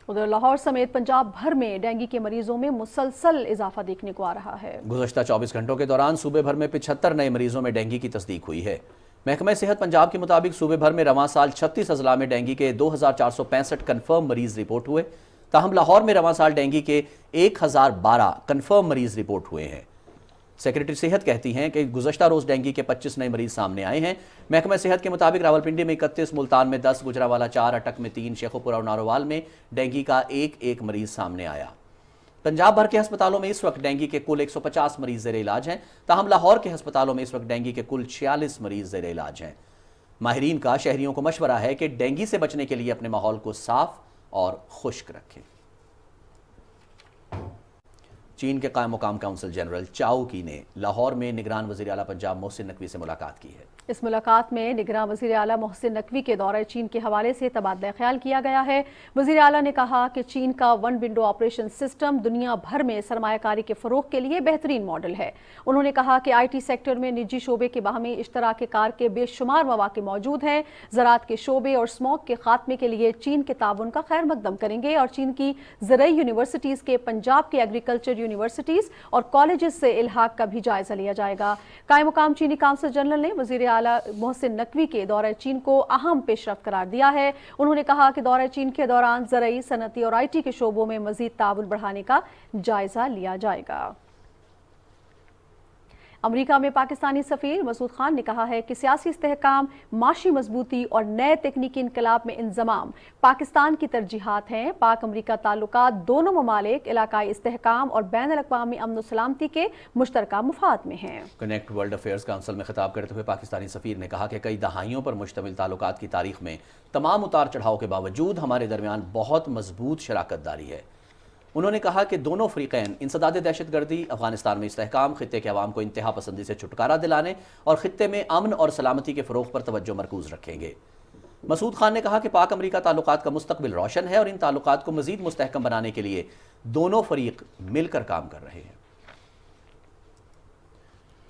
उधर लाहौर समेत पंजाब भर में डेंगू के मरीजों में मुसलसल इजाफा देखने को आ रहा है। गुज़श्ता 24 घंटों के दौरान सूबे भर में 75 नए मरीजों में डेंगू की तस्दीक हुई है। महकमा सेहत पंजाब के मुताबिक सूबे भर में रवां साल 36 अजला में डेंगू के 2465 कन्फर्म मरीज रिपोर्ट हुए। ताहम लाहौर में रवां साल डेंगू के 1012 कन्फर्म मरीज रिपोर्ट हुए हैं। सेक्रेटरी सेहत कहती हैं कि गुज़श्ता रोज डेंगू के 25 नए मरीज सामने आए हैं। महकमा सेहत के मुताबिक रावलपिंडी में 31, मुल्तान में 10, गुजरावाला 4, अटक में 3, शेखोपुरा और नारोवाल में डेंगू का एक मरीज सामने आया। पंजाब भर के अस्पतालों में इस वक्त डेंगू के कुल 150 मरीज ज़ेर इलाज हैं। ताहम लाहौर के अस्पतालों में इस वक्त डेंगू के कुल 46 मरीज ज़ेर इलाज हैं। माहिरीन का शहरियों को मशवरा है कि डेंगू से बचने के लिए अपने माहौल को साफ और खुश्क रखें। चीन के कायम मुकाम काउंसिल जनरल चाओ की ने लाहौर में निगरान वज़ीर आला पंजाब मोहसिन नकवी से मुलाकात की है। इस मुलाकात में निगरान वज़ीर आला मोहसिन नकवी के दौरे चीन के हवाले से तबादला ख्याल किया गया है। वज़ीर आला ने कहा कि चीन का वन विंडो ऑपरेशन सिस्टम दुनिया भर में सरमायाकारी के फ़रोग़ के लिए बेहतरीन मॉडल है। उन्होंने कहा कि IT सेक्टर में निजी शोबे के बाहमी इश्तराक कार के बेशुमार मौक़े मौजूद हैं। ज़राअत के शोबे और स्मॉग के खात्मे के लिए चीन के ताउन का खैर मकदम करेंगे और चीन की ज़रई यूनिवर्सिटीज़ के पंजाब के एग्रीकल्चर यूनिवर्सिटीज़ और कॉलेजेस से इल्हाक का भी जायजा लिया जाएगा। कायम मुकाम चीनी काउंसिल जनरल ने वज़ीर आला मोहसिन नकवी के दौरे चीन को अहम पेशरफ्त करार दिया है। उन्होंने कहा कि दौरे चीन के दौरान ज़रई, सनती और IT के शोबों में मज़ीद ताउन बढ़ाने का जायजा लिया जाएगा। अमेरिका में पाकिस्तानी सफ़ीर मसूद खान ने कहा है कि सियासी इस्तेहकाम, माशी मजबूती और नए तकनीकी इनकलाब में इंज़माम पाकिस्तान की तरजीहात हैं। पाक अमेरिका ताल्लुकात दोनों ममालिक इलाकाई इस्तेहकाम और बैनुल अक़वामी अमन व सलामती के मुश्तरका मुफाद में हैं। कनेक्ट वर्ल्ड अफेयर्स काउंसिल में खिताब करते हुए पाकिस्तानी सफ़ीर ने कहा कि कई दहाइयों पर मुश्तमिल ताल्लुकात की तारीख में तमाम उतार चढ़ाव के बावजूद हमारे दरमियान बहुत मजबूत शराकतदारी है। उन्होंने कहा कि दोनों फ़रीक़ैन इंसदाद दहशतगर्दी, अफगानिस्तान में इस्तेहकाम, खित्ते के अवाम को इंतहा पसंदी से छुटकारा दिलाने और खित्ते में अमन और सलामती के फ़रोग़ पर तवज्जो मरकूज़ रखेंगे। मसूद खान ने कहा कि पाक अमेरिका ताल्लुकात का मुस्तक़बिल रोशन है और इन ताल्लुकात को मज़ीद मुस्तहकम बनाने के लिए दोनों फ़रीक़ मिलकर काम कर रहे हैं।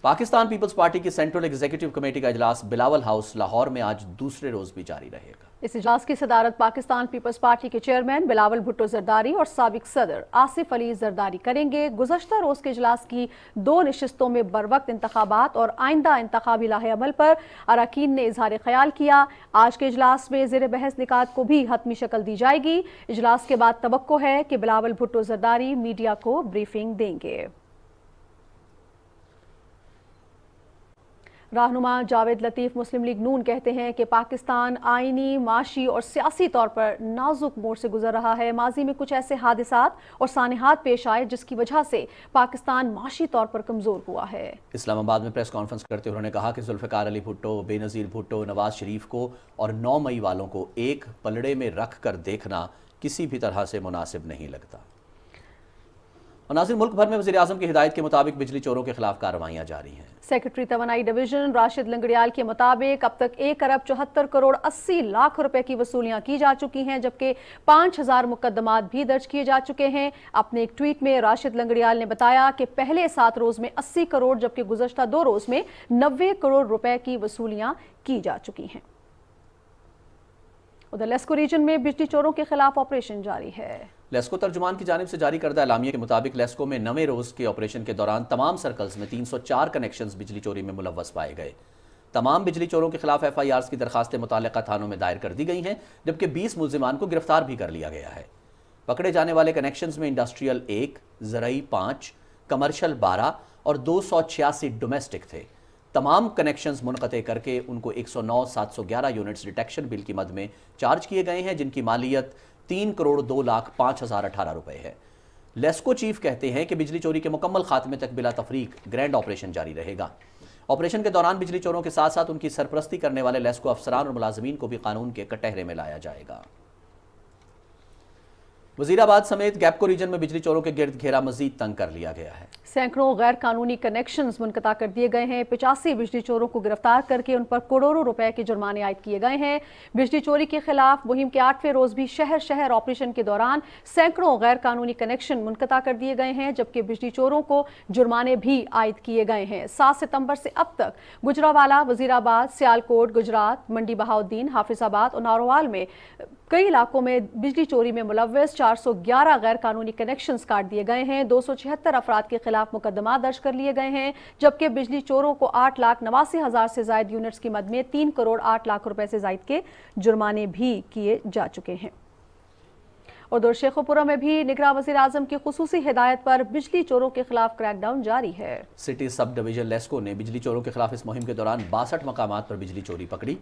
पाकिस्तान पीपल्स पार्टी की सेंट्रल एग्जीक्यूटिव कमेटी का इजलास बिलावल हाउस लाहौर में आज दूसरे रोज भी जारी रहेगा। इस इजलास की सदारत पाकिस्तान पीपल्स पार्टी के चेयरमैन बिलावल भुट्टो जरदारी और साबिक सदर आसिफ अली जरदारी करेंगे। गुज़श्ता रोज के इजलास की 2 नशिस्तों में बरवक्त इंतखाबात और आइंदा इंतखाबी लाहे अमल पर अरकान ने इजहार ख्याल किया। आज के इजलास में ज़ेर बहस निकात को भी हतमी शक्ल दी जाएगी। इजलास के बाद तवक्को है कि बिलावल भुट्टो जरदारी मीडिया को ब्रीफिंग देंगे। रहनुमा जावेद लतीफ़ मुस्लिम लीग नून कहते हैं कि पाकिस्तान आइनी, माशी और सियासी तौर पर नाजुक मोड़ से गुजर रहा है। माजी में कुछ ऐसे हादिसात और सानेहात पेश आए जिसकी वजह से पाकिस्तान माशी तौर पर कमज़ोर हुआ है। इस्लामाबाद में प्रेस कॉन्फ्रेंस करते हुए उन्होंने कहा कि जुल्फ़िकार अली भुट्टो, बेनज़ीर भुट्टो, नवाज शरीफ को और 9 मई वालों को एक पलड़े में रख कर देखना किसी भी तरह से मुनासिब नहीं लगता। और नाज़रीन, मुल्क भर में वज़ीर आज़म की हिदायत के मुताबिक बिजली चोरों के खिलाफ कार्रवाइयाँ जारी हैं। सेक्रेटरी तवानाई डिवीजन राशिद लंगड़ियाल के मुताबिक अब तक 1 अरब 74 करोड़ 80 लाख रुपए की वसूलियां की जा चुकी हैं, जबकि 5000 मुकदमात भी दर्ज किए जा चुके हैं। अपने एक ट्वीट में राशिद लंगड़ियाल ने बताया कि पहले 7 रोज में 80 करोड़ जबकि गुज़श्ता 2 रोज में 90 करोड़ रुपए की वसूलियां की जा चुकी हैं। उधर लेस्को रीजन में बिजली चोरों के खिलाफ ऑपरेशन जारी है। लेस्को तर्जुमान की जानिब से जारी करदा एलामिया के मुताबिक लेस्को में 9वें रोज के ऑपरेशन के दौरान तमाम सर्कल्स में 304 कनेक्शंस बिजली चोरी में मुलव्वस पाए गए। तमाम बिजली चोरों के खिलाफ FIRs की दरखास्तें मुताल्लिका थानों में दायर कर दी गई हैं, जबकि 20 मुल्जिमान को गिरफ्तार भी कर लिया गया है। पकड़े जाने वाले कनेक्शंस में इंडस्ट्रियल 1, ज़रई 5, कमर्शियल 12 और 286 डोमेस्टिक थे। तमाम कनेक्शंस मुनक़ते करके उनको 109,711 यूनिट्स डिटेक्शन बिल की मद में चार्ज किए गए हैं, जिनकी मालियत 3,02,05,018 रुपए है। लेस्को चीफ कहते हैं कि बिजली चोरी के मुकम्मल खात्मे तक बिला तफरीक ग्रैंड ऑपरेशन जारी रहेगा। ऑपरेशन के दौरान बिजली चोरों के साथ साथ उनकी सरपरस्ती करने वाले लेस्को अफसरान और मुलाजमीन को भी कानून के कटहरे में लाया जाएगा। वजीराबाद समेत गैपको रीजन में बिजली चोरों के गिर्द घेरा मजीद तंग कर लिया गया है। सैकड़ों गैर कानूनी कनेक्शंस मुनक़ता कर दिए गए हैं। 85 बिजली चोरों को गिरफ्तार करके उन पर करोड़ों रुपए के जुर्माने आयद किए गए हैं। बिजली चोरी के खिलाफ मुहिम के 8वें रोज भी शहर शहर ऑपरेशन के दौरान सैकड़ों गैर कानूनी कनेक्शन मुनक़ता कर दिए गए हैं, जबकि बिजली चोरों को जुर्माने भी आयद किए गए हैं। 7 सितंबर से अब तक गुजरावाला, वजीराबाद, सियालकोट, गुजरात, मंडी बहाउद्दीन, हाफिजाबाद और नारोवाल में कई इलाकों में बिजली चोरी में मुलव्वस 411 गैर कानूनी कनेक्शंस काट दिए गए हैं। 276 अफराद के खिलाफ मुकदमा दर्ज कर लिए गए हैं, जबकि बिजली चोरों को 8,89,000 से ज्यादा यूनिट्स की मद में 3 करोड़ 8 लाख रुपए से ज्यादा के जुर्माने भी किए जा चुके हैं। और उधर शेखोपुरा में भी निगरां वज़ीर आज़म की खुसूसी हिदायत पर बिजली चोरों के खिलाफ क्रैकडाउन जारी है। सिटी सब डिवीजन लेस्को ने बिजली चोरों के खिलाफ इस मुहिम के दौरान 62 मकामात पर बिजली चोरी पकड़ी।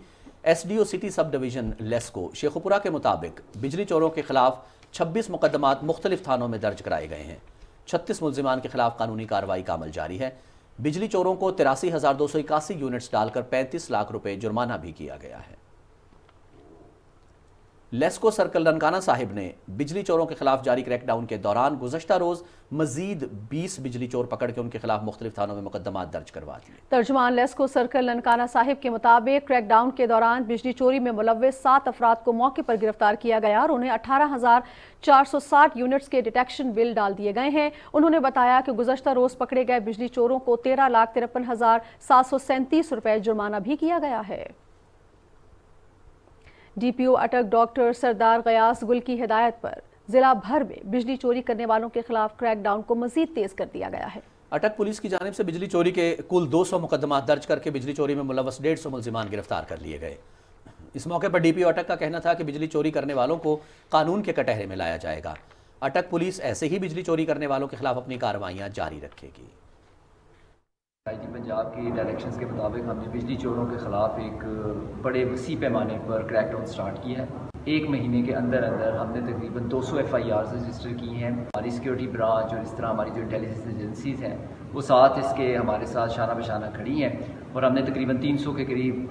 SDO city sub division LESCO Shekhopura के मुताबिक बिजली चोरों के खिलाफ 26 मुकदमात मुख्तलिफ थानों में दर्ज कराए गए हैं। 36 मुल्जिमान के खिलाफ कानूनी कार्रवाई का अमल जारी है। बिजली चोरों को 83,281 यूनिट्स डालकर 35 लाख रुपए जुर्माना भी किया गया है। लेस्को सर्कल ननकाना साहिब ने बिजली चोरों के खिलाफ जारी क्रैकडाउन के दौरान गुज़श्ता रोज मजीद 20 बिजली चोर पकड़ के उनके खिलाफ मुख्तलिफ थानों में मुकदमा दर्ज करवा दिए। तर्जुमान लेस्को सर्कल ननकाना साहिब के मुताबिक क्रैकडाउन के दौरान बिजली चोरी में मुलव्वस 7 अफराद को मौके पर गिरफ्तार किया गया और उन्हें 18,460 यूनिट्स के डिटेक्शन बिल डाल दिए गए हैं। उन्होंने बताया कि गुज़श्ता रोज पकड़े गए बिजली चोरों को 13,53,737 रुपए जुर्माना भी किया गया है। DPO अटक डॉक्टर सरदार गयास गुल की हिदायत पर जिला भर में बिजली चोरी करने वालों के खिलाफ क्रैकडाउन को मजीद तेज कर दिया गया है। अटक पुलिस की जानिब से बिजली चोरी के कुल 200 मुकदमा दर्ज करके बिजली चोरी में मुलव्वस 150 मुल्जिमान गिरफ्तार कर लिए गए। इस मौके पर DPO अटक का कहना था कि बिजली चोरी करने वालों को कानून के कटहरे में लाया जाएगा। अटक पुलिस ऐसे ही बिजली चोरी करने वालों के खिलाफ अपनी कार्रवाइयां जारी रखेगी। IG पंजाब की डायरेक्शंस के मुताबिक हमने बिजली चोरों के खिलाफ एक बड़े वसी पैमाने पर क्रैकडाउन स्टार्ट किया है। एक महीने के अंदर अंदर हमने तकरीबन 200 FIRs रजिस्टर की हैं। हमारी सिक्योरिटी ब्रांच और इस तरह हमारी जो इंटेलिजेंस एजेंसीज हैं वो साथ इसके हमारे साथ शाना बशाना खड़ी हैं और हमने तकरीबन 300 के करीब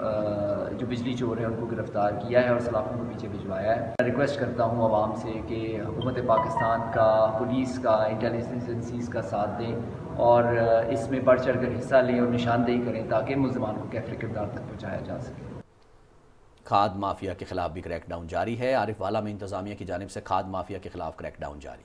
जो बिजली चोर हैं उनको गिरफ्तार किया है और सलाखों को पीछे भिजवाया है। मैं रिक्वेस्ट करता हूँ आवाम से कि हुकूमत पाकिस्तान का, पुलिस का, इंटेलिजेंस एजेंसीज का साथ दें और इसमें बढ़ चढ़ कर हिस्सा लें और निशानदेही करें ताकि मुल्ज़िमान को कैफरे किरदार तक पहुँचाया जा सके। खाद माफिया के खिलाफ भी क्रैकडाउन जारी है। आरिफ वाला में इंतजामिया की जानिब से खाद माफिया के खिलाफ क्रैकडाउन जारी।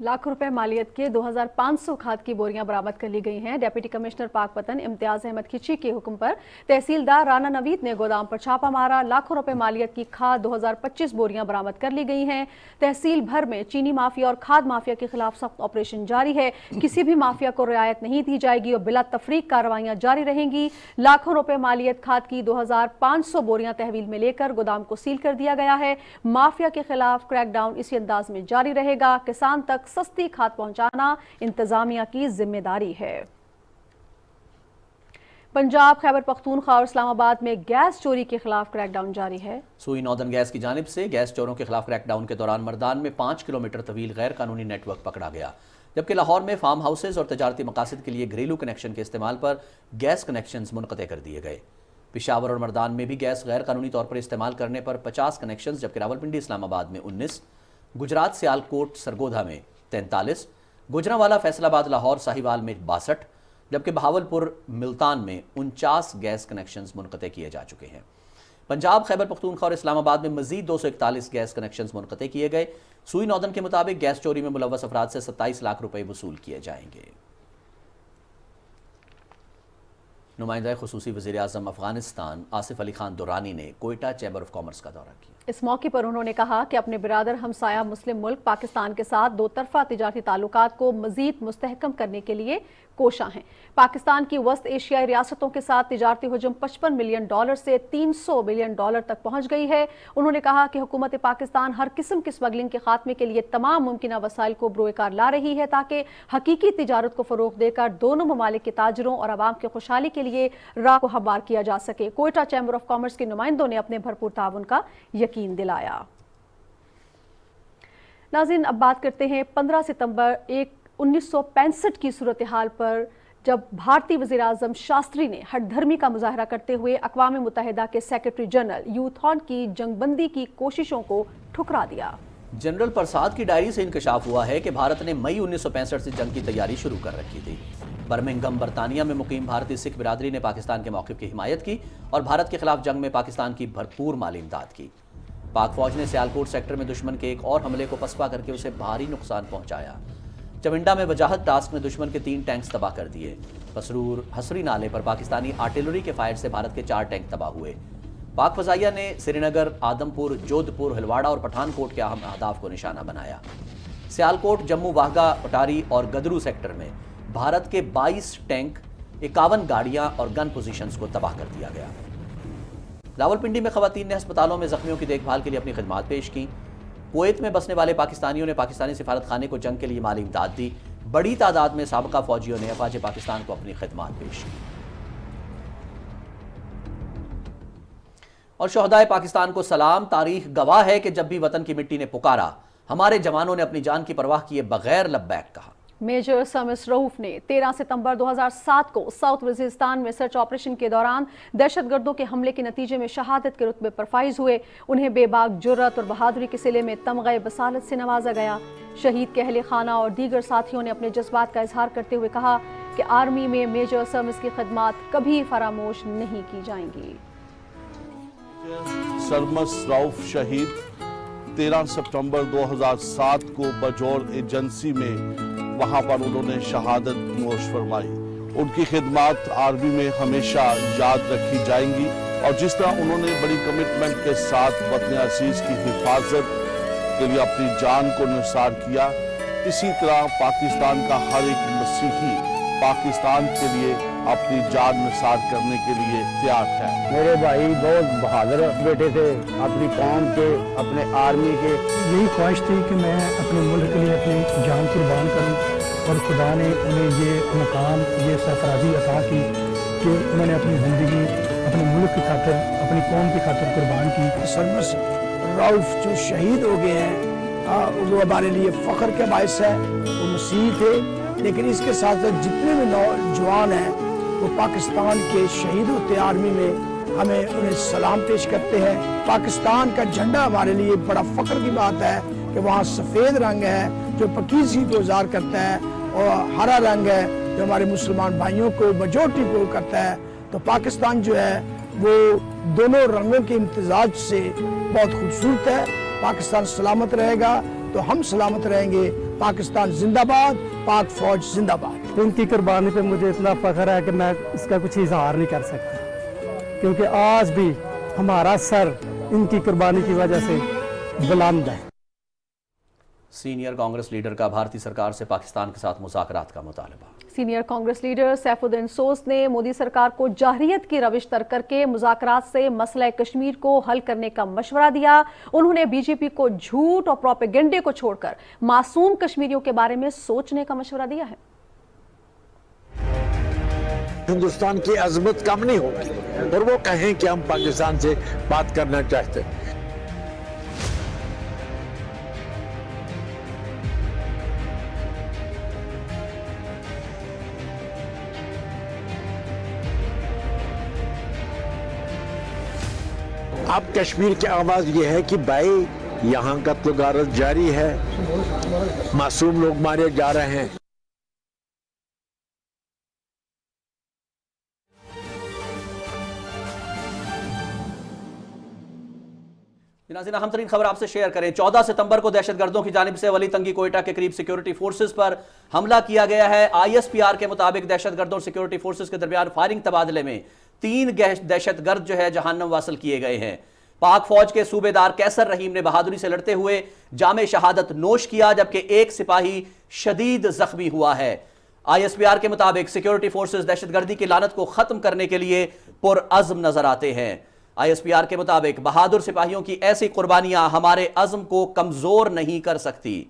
लाखों रुपए मालियत के 2,500 खाद की बोरियां बरामद कर ली गई हैं। डिप्टी कमिश्नर पाकपतन इम्तियाज अहमद खिची के हुक्म पर तहसीलदार राना नवीद ने गोदाम पर छापा मारा। लाखों रुपए मालियत की खाद 2025 बोरियां बरामद कर ली गई हैं। तहसील भर में चीनी माफिया और खाद माफिया के खिलाफ सख्त ऑपरेशन जारी है। किसी भी माफिया को रियायत नहीं दी जाएगी और बिला तफरीक कार्रवाइयां जारी रहेंगी। लाखों रुपए मालियत खाद की 2,500 बोरियां तहवील में लेकर गोदाम को सील कर दिया गया है। माफिया के खिलाफ क्रैकडाउन इसी अंदाज में जारी रहेगा। किसान तक सस्ती खाद पहुंचाना इंतजामिया की जिम्मेदारी है। पंजाब, खैबर पख्तूनख्वा और इस्लामाबाद में गैस चोरी के खिलाफ क्रैकडाउन जारी है। सुई नॉर्दर्न गैस की जानिब से गैस चोरों के खिलाफ क्रैकडाउन के दौरान मर्दान में 5 किलोमीटर तवील गैर कानूनी नेटवर्क पकड़ा गया, जबकि लाहौर में फार्म हाउसेज और तजारती मकासद के लिए घरेलू कनेक्शन के इस्तेमाल पर गैस कनेक्शन मुनक़ते कर दिए गए। पिशावर और मर्दान में भी गैस गैर कानूनी तौर पर इस्तेमाल करने पर 50 कनेक्शन, जबकि रावलपिंडी इस्लामाबाद में 19, गुजरात सियालकोट सरगोधा में 43, गुजरांवाला फैसलाबाद लाहौर साहिवाल में 62, जबकि बहावलपुर मुल्तान में 49 गैस कनेक्शंस मुनक़ते किए जा चुके हैं। पंजाब, खैबर पख्तूनख्वा और इस्लामाबाद में मजीद 241 गैस कनेक्शंस मुनक़ते किए गए। सुई नॉर्दर्न के मुताबिक गैस चोरी में मुलव्वस अफराद से 27 लाख रुपए वसूल किए जाएंगे। नुमाइंदा खुसूसी वज़ीर आज़म अफगानिस्तान आसिफ अली खान दुरानी ने कोयटा चैम्बर ऑफ कॉमर्स का दौरा किया। इस मौके पर उन्होंने कहा कि अपने बिरादर हमसाया मुस्लिम मुल्क पाकिस्तान के साथ दो तरफा तिजारती ताल्लुकात को मजीद मुस्तहकम करने के लिए कोशां हैं। पाकिस्तान की वस्त एशियाई रियासतों के साथ तिजारती हुजूम $55 मिलियन से $300 मिलियन तक पहुंच गई है। उन्होंने कहा कि हुकूमत पाकिस्तान हर किस्म की स्मगलिंग के खात्मे के लिए तमाम मुमकिन वसाइल को बरोकार ला रही है ताकि हकीकी तिजारत को फरोग देकर दोनों ममालिक के ताजरों और आवाम की खुशहाली के लिए राह को हमवार किया जा सके। कोयटा चैम्बर ऑफ कॉमर्स के नुमाइंदों ने अपने भरपूर ताउन का यकीन दिलाया। नाज़रीन, अब बात करते हैं 15 सितंबर 1965 की सूरत हाल पर, जब भारतीय वज़ीर आज़म शास्त्री ने हठधर्मी का मुजाहरा करते हुए अक़वाम मुत्तहिदा के सेक्रेटरी जनरल यूथॉन की जंगबंदी की कोशिशों को ठुकरा दिया। जनरल प्रसाद की डायरी से इंकशाफ हुआ है कि भारत ने मई 1965 से जंग की तैयारी शुरू कर रखी थी। बर्मिंघम बरतानिया में मुकीम भारतीय सिख बिरादरी ने पाकिस्तान के मौक़िफ़ की हिमायत की और भारत के खिलाफ जंग में पाकिस्तान की भरपूर माली इमदाद की। पाक फौज ने सियालकोट सेक्टर में दुश्मन के एक और हमले को पसपा करके उसे भारी नुकसान पहुंचाया। चमिंडा में वजाहत टास्क ने दुश्मन के 3 टैंक्स तबाह कर दिए। पसरूर हसरी नाले पर पाकिस्तानी आर्टिलरी के फायर से भारत के 4 टैंक तबाह हुए। पाक फजाइया ने श्रीनगर, आदमपुर, जोधपुर, हलवाड़ा और पठानकोट के अहम अहदाफ को निशाना बनाया। सियालकोट, जम्मू, वाहगा, पटारी और गदरू सेक्टर में भारत के 22 टैंक, 51 गाड़ियां और गन पोजीशंस को तबाह कर दिया गया। रावलपिंडी में खवातीन ने अस्पतालों में जख्मियों की देखभाल के लिए अपनी खिदमात पेश की। कुवैत में बसने वाले पाकिस्तानियों ने पाकिस्तानी सिफारत खाने को जंग के लिए माली इमदाद दी। बड़ी तादाद में साबका फौजियों ने अफवाज पाकिस्तान को अपनी खिदमात पेश की। और शोहदाए पाकिस्तान को सलाम। तारीख गवाह है कि जब भी वतन की मिट्टी ने पुकारा, हमारे जवानों ने अपनी जान की परवाह किए बगैर लब्बैक कहा। मेजर समिस रऊफ ने 13 सितंबर 2007 को साउथ वजीरिस्तान में सर्च ऑपरेशन के दौरान दहशतगर्दों के हमले के नतीजे में शहादत के रुतबे पर फाइज हुए। उन्हें बेबाक जुर्रत और बहादुरी के सिले में तमग़े बसालत से नवाजा गया। शहीद के अहले खाना और दीगर साथियों ने अपने जज्बात का इजहार करते हुए कहा कि आर्मी में मेजर समिस की खिदमात कभी फरामोश नहीं की जाएंगी। सरमस रऊफ शहीद 13 सितंबर 2007 को बजौर एजेंसी में वहाँ पर उन्होंने शहादत नोश फरमाई। उनकी खिदमात आर्मी में हमेशा याद रखी जाएंगी और जिस तरह उन्होंने बड़ी कमिटमेंट के साथ वतन अजीज की हिफाजत के लिए अपनी जान को निसार किया, इसी तरह पाकिस्तान का हर एक मसीही पाकिस्तान के लिए अपनी जान निसार करने के लिए तैयार है। मेरे भाई बहुत बहादुर बेटे थे, अपनी कौम के, अपने आर्मी के। यही ख्वाहिश थी कि मैं अपने मुल्क के लिए अपनी जान कुर्बान करूं और खुदा ने उन्हें ये मकाम, ये सरफराजी अता की कि उन्होंने अपनी ज़िंदगी अपने मुल्क की खातिर, अपनी कौम की खातिर कुर्बान की। सरमस रऊफ जो शहीद हो गए हैं वो हमारे लिए फ़ख्र के बायस है। वो मसीह थे, लेकिन इसके साथ साथ जितने भी नौजवान हैं वो पाकिस्तान के शहीद होते आर्मी में, हमें उन्हें सलाम पेश करते हैं। पाकिस्तान का झंडा हमारे लिए बड़ा फ़ख्र की बात है कि वहाँ सफ़ेद रंग है जो पकीज़गी को इज़हार करता है और हरा रंग है जो हमारे मुसलमान भाइयों को, मेजॉरिटी को करता है। तो पाकिस्तान जो है वो दोनों रंगों के इम्तिजाज से बहुत खूबसूरत है। पाकिस्तान सलामत रहेगा तो हम सलामत रहेंगे। पाकिस्तान जिंदाबाद, पाक फौज जिंदाबाद। इनकी कुर्बानी पे मुझे इतना फख्र है कि मैं इसका कुछ इजहार नहीं कर सकता, क्योंकि आज भी हमारा सर इनकी कुर्बानी की वजह से बुलंद है। सीनियर कांग्रेस लीडर का भारतीय सरकार से पाकिस्तान के साथ मुज़ाकरात का मुतालबा। सीनियर कांग्रेस लीडर सैफुद्दीन सोज ने मोदी सरकार को जाहरियत की रविश तर्क करके मुज़ाकरात से मसला कश्मीर को हल करने का मशवरा दिया। उन्होंने बीजेपी को झूठ और प्रोपेगेंडे को छोड़कर मासूम कश्मीरियों के बारे में सोचने का मशवरा दिया है। हिंदुस्तान की अजमत कम नहीं होगी और वो कहें कि हम पाकिस्तान से बात करना चाहते हैं। अब कश्मीर की आवाज ये है कि भाई यहाँ कत्ल गारत जारी है, मासूम लोग मारे जा रहे हैं। नाज़रीन, अहम तरीन खबर आपसे शेयर करें। 14 सितंबर को दहशतगर्दों की जानिब से वली तंगी कोयटा के करीब सिक्योरिटी फोर्सेस पर हमला किया गया है। ISPR के मुताबिक दहशतगर्दों और सिक्योरिटी फोर्सेस के दरमियान फायरिंग तबादले में 3 दहशतगर्द जो है जहान्नम वासल किए गए हैं। پاک فوج کے صوبیدار قیصر رحیم نے بہادری سے لڑتے ہوئے جام شہادت نوش کیا، جبکہ ایک سپاہی شدید زخمی ہوا ہے۔ ISPR کے مطابق سیکیورٹی فورسز دہشت گردی کی لعنت کو ختم کرنے کے لیے پرعزم نظر آتے ہیں۔ ISPR کے مطابق بہادر سپاہیوں کی ایسی قربانیاں ہمارے عزم کو کمزور نہیں کر سکتی۔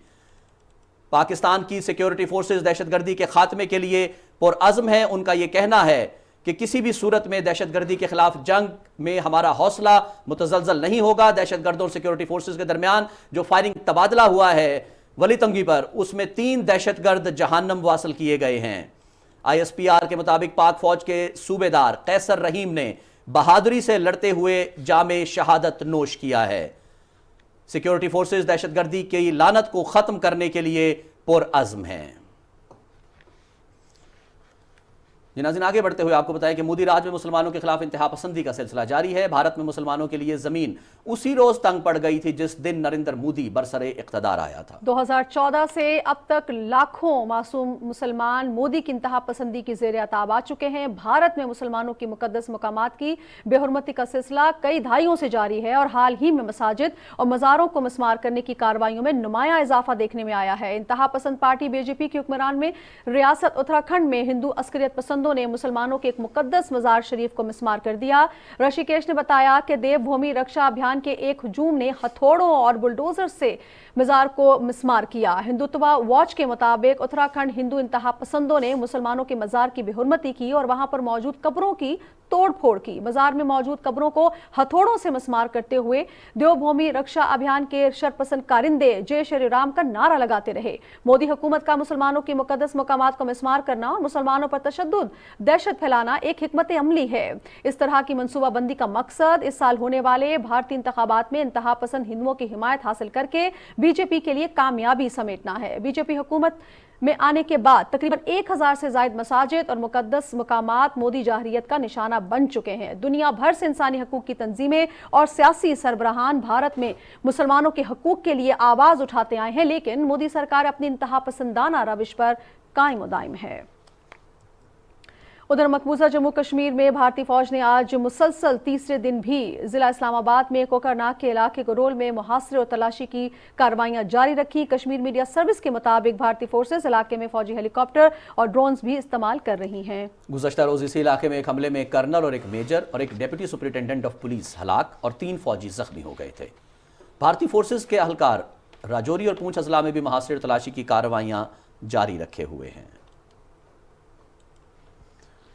پاکستان کی سیکیورٹی فورسز دہشت گردی کے خاتمے کے لیے پرعزم ہیں۔ ان کا یہ کہنا ہے کہ کسی بھی صورت میں دہشت گردی کے خلاف جنگ میں ہمارا حوصلہ متزلزل نہیں ہوگا۔ دہشت گردوں اور سیکیورٹی فورسز کے درمیان جو فائرنگ تبادلہ ہوا ہے ولی تنگی پر، اس میں 3 دہشت گرد جہنم واصل کیے گئے ہیں۔ ISPR کے مطابق پاک فوج کے صوبیدار قیصر رحیم نے بہادری سے لڑتے ہوئے جام شہادت نوش کیا ہے۔ سیکیورٹی فورسز دہشت گردی کی لعنت کو ختم کرنے کے لیے پرعزم ہیں۔ ناظرین آگے بڑھتے ہوئے آپ کو بتائیں کہ مودی راج میں مسلمانوں کے خلاف انتہا پسندی کا سلسلہ جاری ہے۔ بھارت میں مسلمانوں کے لیے زمین اسی روز تنگ پڑ گئی تھی جس دن نریندر مودی برسر اقتدار آیا تھا۔ 2014 سے اب تک لاکھوں معصوم مسلمان مودی کی انتہا پسندی کی زیر عتاب آ چکے ہیں۔ بھارت میں مسلمانوں کی مقدس مقامات کی بے حرمتی کا سلسلہ کئی دہائیوں سے جاری ہے اور حال ہی میں مساجد اور مزاروں کو مسمار کرنے کی کارروائیوں میں نمایاں اضافہ دیکھنے میں آیا ہے۔ انتہا پسند پارٹی BJP کی حکمران میں ریاست اتراکھنڈ میں ہندو عسکریت پسندوں نے مسلمانوں کے ایک مقدس مزار شریف کو مسمار کر دیا۔ رشیکیش نے بتایا کہ دیو بھومی رکشا ابھیان کے ایک ہجوم نے ہتھوڑوں اور بلڈوزر سے مزار کو مسمار کیا۔ ہندوتوا واچ کے مطابق اتراکھنڈ ہندو انتہا پسندوں نے مسلمانوں کے مزار کی بے حرمتی کی اور وہاں پر موجود قبروں کی توڑ پھوڑ کی۔ مزار میں موجود قبروں کو ہتھوڑوں سے مسمار کرتے ہوئے دیو بھومی رکشا ابھیان کے شرپسند کارندے جے شری رام کا نعرہ لگاتے رہے۔ مودی حکومت کا مسلمانوں کی مقدس مقامات کو مسمار کرنا اور مسلمانوں پر تشدد، دہشت پھیلانا ایک حکمت عملی ہے۔ اس طرح کی منصوبہ بندی کا مقصد اس سال ہونے والے بھارتی انتخابات میں انتہا پسند ہندوؤں کی حمایت حاصل کر کے BJP کے لیے کامیابی سمیٹنا ہے۔ BJP حکومت میں آنے کے بعد تقریباً 1000 سے زائد مساجد اور مقدس مقامات مودی جارحیت کا نشانہ بن چکے ہیں۔ دنیا بھر سے انسانی حقوق کی تنظیمیں اور سیاسی سربراہان بھارت میں مسلمانوں کے حقوق کے لیے آواز اٹھاتے آئے ہیں، لیکن مودی سرکار اپنی انتہا پسندانہ روش پر قائم و دائم ہے۔ ادھر مقبوضہ جموں کشمیر میں بھارتی فوج نے آج مسلسل تیسرے دن بھی ضلع اسلام آباد میں کوکرناگ کے علاقے گرول میں محاصرے اور تلاشی کی کارروائیاں جاری رکھی۔ کشمیر میڈیا سروس کے مطابق بھارتی فورسز علاقے میں فوجی ہیلی کاپٹر اور ڈرونز بھی استعمال کر رہی ہیں۔ گزشتہ روز اسی علاقے میں ایک حملے میں ایک کرنل اور ایک میجر اور ایک ڈیپٹی سپرنٹینڈنٹ آف پولیس ہلاک اور 3 فوجی زخمی ہو گئے تھے۔ بھارتی فورسز کے اہلکار راجوری اور پونچھ اضلاع میں بھی محاصرے اور تلاشی کی کارروائیاں جاری رکھے ہوئے ہیں۔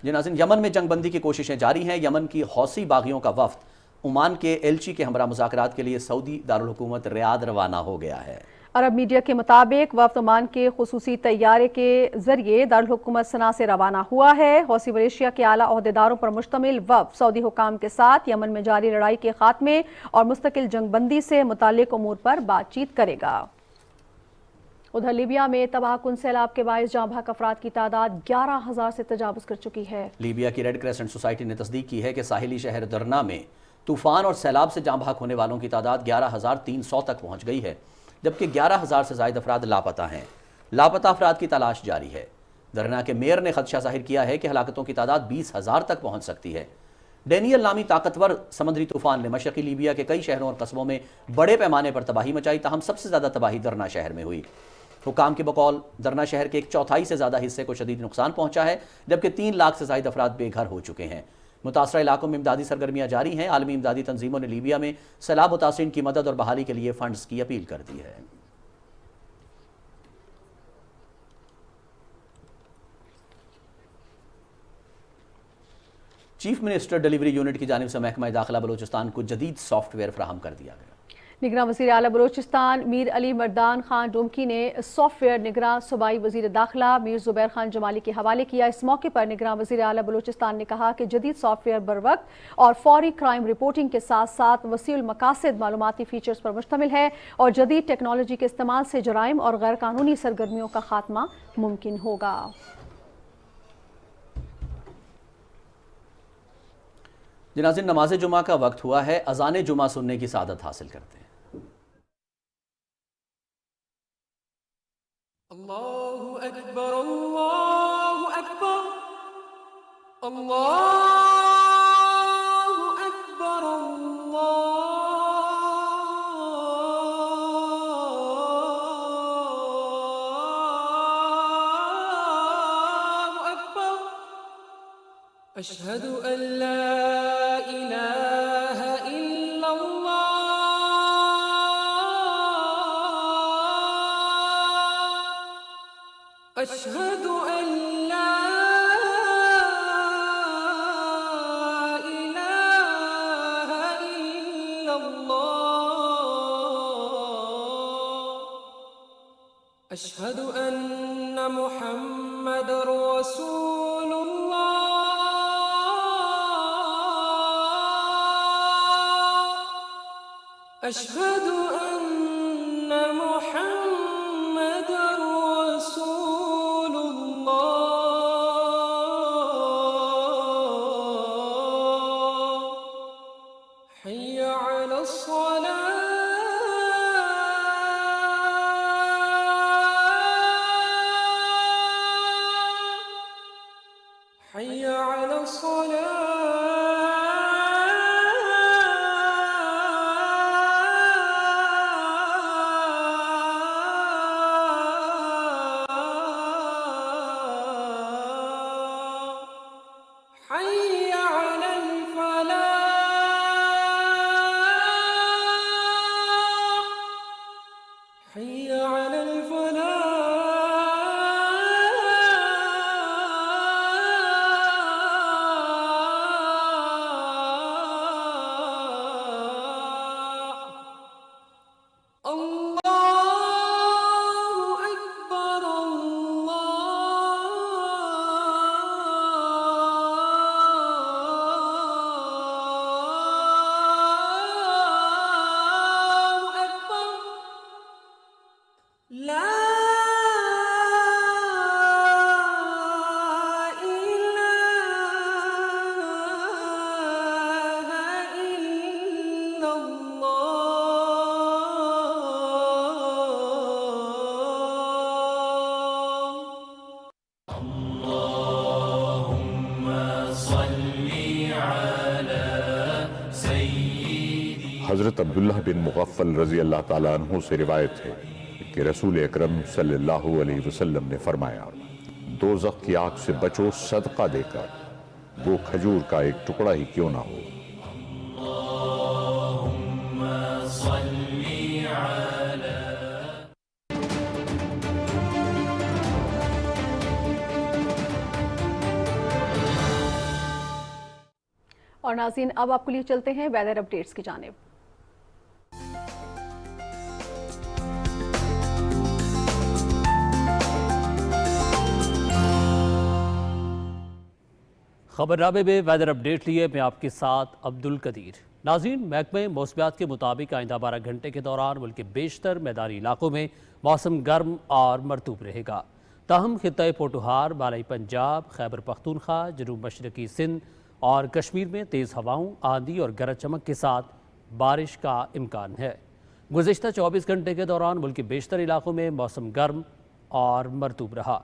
ناظرین یمن میں جنگ بندی کی کوششیں جاری ہیں۔ یمن کی حوثی باغیوں کا وفد عمان کے ایلچی کے ہمراہ مذاکرات کے لیے سعودی دارالحکومت ریاض روانہ ہو گیا ہے۔ عرب میڈیا کے مطابق وفد عمان کے خصوصی طیارے کے ذریعے دارالحکومت صنعا سے روانہ ہوا ہے۔ حوثی ملیشیا کے اعلیٰ عہدیداروں پر مشتمل وفد سعودی حکام کے ساتھ یمن میں جاری لڑائی کے خاتمے اور مستقل جنگ بندی سے متعلق امور پر بات چیت کرے گا۔ ادھر لیبیا میں تباہ کن سیلاب کے باعث جاں بحق افراد کی تعداد 11,000 سے تجاوز کر چکی ہے۔ لیبیا کی ریڈ کریسنٹ سوسائٹی نے تصدیق کی ہے کہ ساحلی شہر درنا میں طوفان اور سیلاب سے جاں بحق ہونے والوں کی تعداد 11,300 تک پہنچ گئی ہے، جبکہ 11,000 سے زائد افراد لاپتہ ہیں۔ لاپتہ افراد کی تلاش جاری ہے۔ درنا کے میئر نے خدشہ ظاہر کیا ہے کہ ہلاکتوں کی تعداد 20,000 تک پہنچ سکتی ہے۔ ڈینیل نامی طاقتور سمندری طوفان نے مشرقی لیبیا کے کئی شہروں اور قصبوں میں بڑے پیمانے پر تباہی مچائی، تاہم سب سے زیادہ تباہی درنا شہر میں ہوئی۔ حکام کے بقول درنا شہر کے 1/4 سے زیادہ حصے کو شدید نقصان پہنچا ہے، جبکہ 3 لاکھ سے زائد افراد بے گھر ہو چکے ہیں۔ متاثرہ علاقوں میں امدادی سرگرمیاں جاری ہیں۔ عالمی امدادی تنظیموں نے لیبیا میں سیلاب متاثرین کی مدد اور بحالی کے لیے فنڈز کی اپیل کر دی ہے۔ چیف منسٹر ڈیلیوری یونٹ کی جانب سے محکمہ داخلہ بلوچستان کو جدید سافٹ ویئر فراہم کر دیا گیا۔ نگراں وزیر اعلیٰ بلوچستان میر علی مردان خان ڈومکی نے سافٹ ویئر نگراں صوبائی وزیر داخلہ میر زبیر خان جمالی کے حوالے کیا۔ اس موقع پر نگراں وزیر اعلیٰ بلوچستان نے کہا کہ جدید سافٹ ویئر بروقت اور فوری کرائم رپورٹنگ کے ساتھ ساتھ وسیع المقاصد معلوماتی فیچرز پر مشتمل ہے اور جدید ٹیکنالوجی کے استعمال سے جرائم اور غیر قانونی سرگرمیوں کا خاتمہ ممکن ہوگا۔ ناظرین نماز جمعہ کا وقت ہوا ہے، اذان جمعہ سننے کی سعادت حاصل کرتے ہیں۔ اللہ اکبر اللہ اکبر اللہ اکبر اللہ أشهد أن لا إله إلا الله أشهد أن لا إله إلا الله أشهد أن محمد رسول الله أشهد أن محمد رسول الله حي على الصلاة حي على الصلاة حي على الفلاح حي على الفلاح الله أكبر الله أكبر لا إله إلا حضرت عبداللہ بن مغفل رضی اللہ تعالیٰ عنہ سے روایت ہے کہ رسول اکرم صلی اللہ علیہ وسلم نے فرمایا دوزخ کی آگ سے بچو صدقہ دے کر وہ کھجور کا ایک ٹکڑا ہی کیوں نہ ہو۔ اور ناظرین اب آپ کے لیے چلتے ہیں ویدر اپڈیٹس کی جانب۔ خبرنامے میں ویدر اپڈیٹ لیے میں آپ کے ساتھ عبد القدیر۔ ناظرین محکمہ موسمیات کے مطابق آئندہ 12 گھنٹے کے دوران ملک کے بیشتر میدانی علاقوں میں موسم گرم اور مرطوب رہے گا، تاہم خطہ پوٹوہار، بالائی پنجاب، خیبر پختونخوا، جنوب مشرقی سندھ اور کشمیر میں تیز ہواؤں، آندھی اور گرج چمک کے ساتھ بارش کا امکان ہے۔ گزشتہ 24 گھنٹے کے دوران ملک کے بیشتر علاقوں میں موسم گرم اور مرطوب رہا۔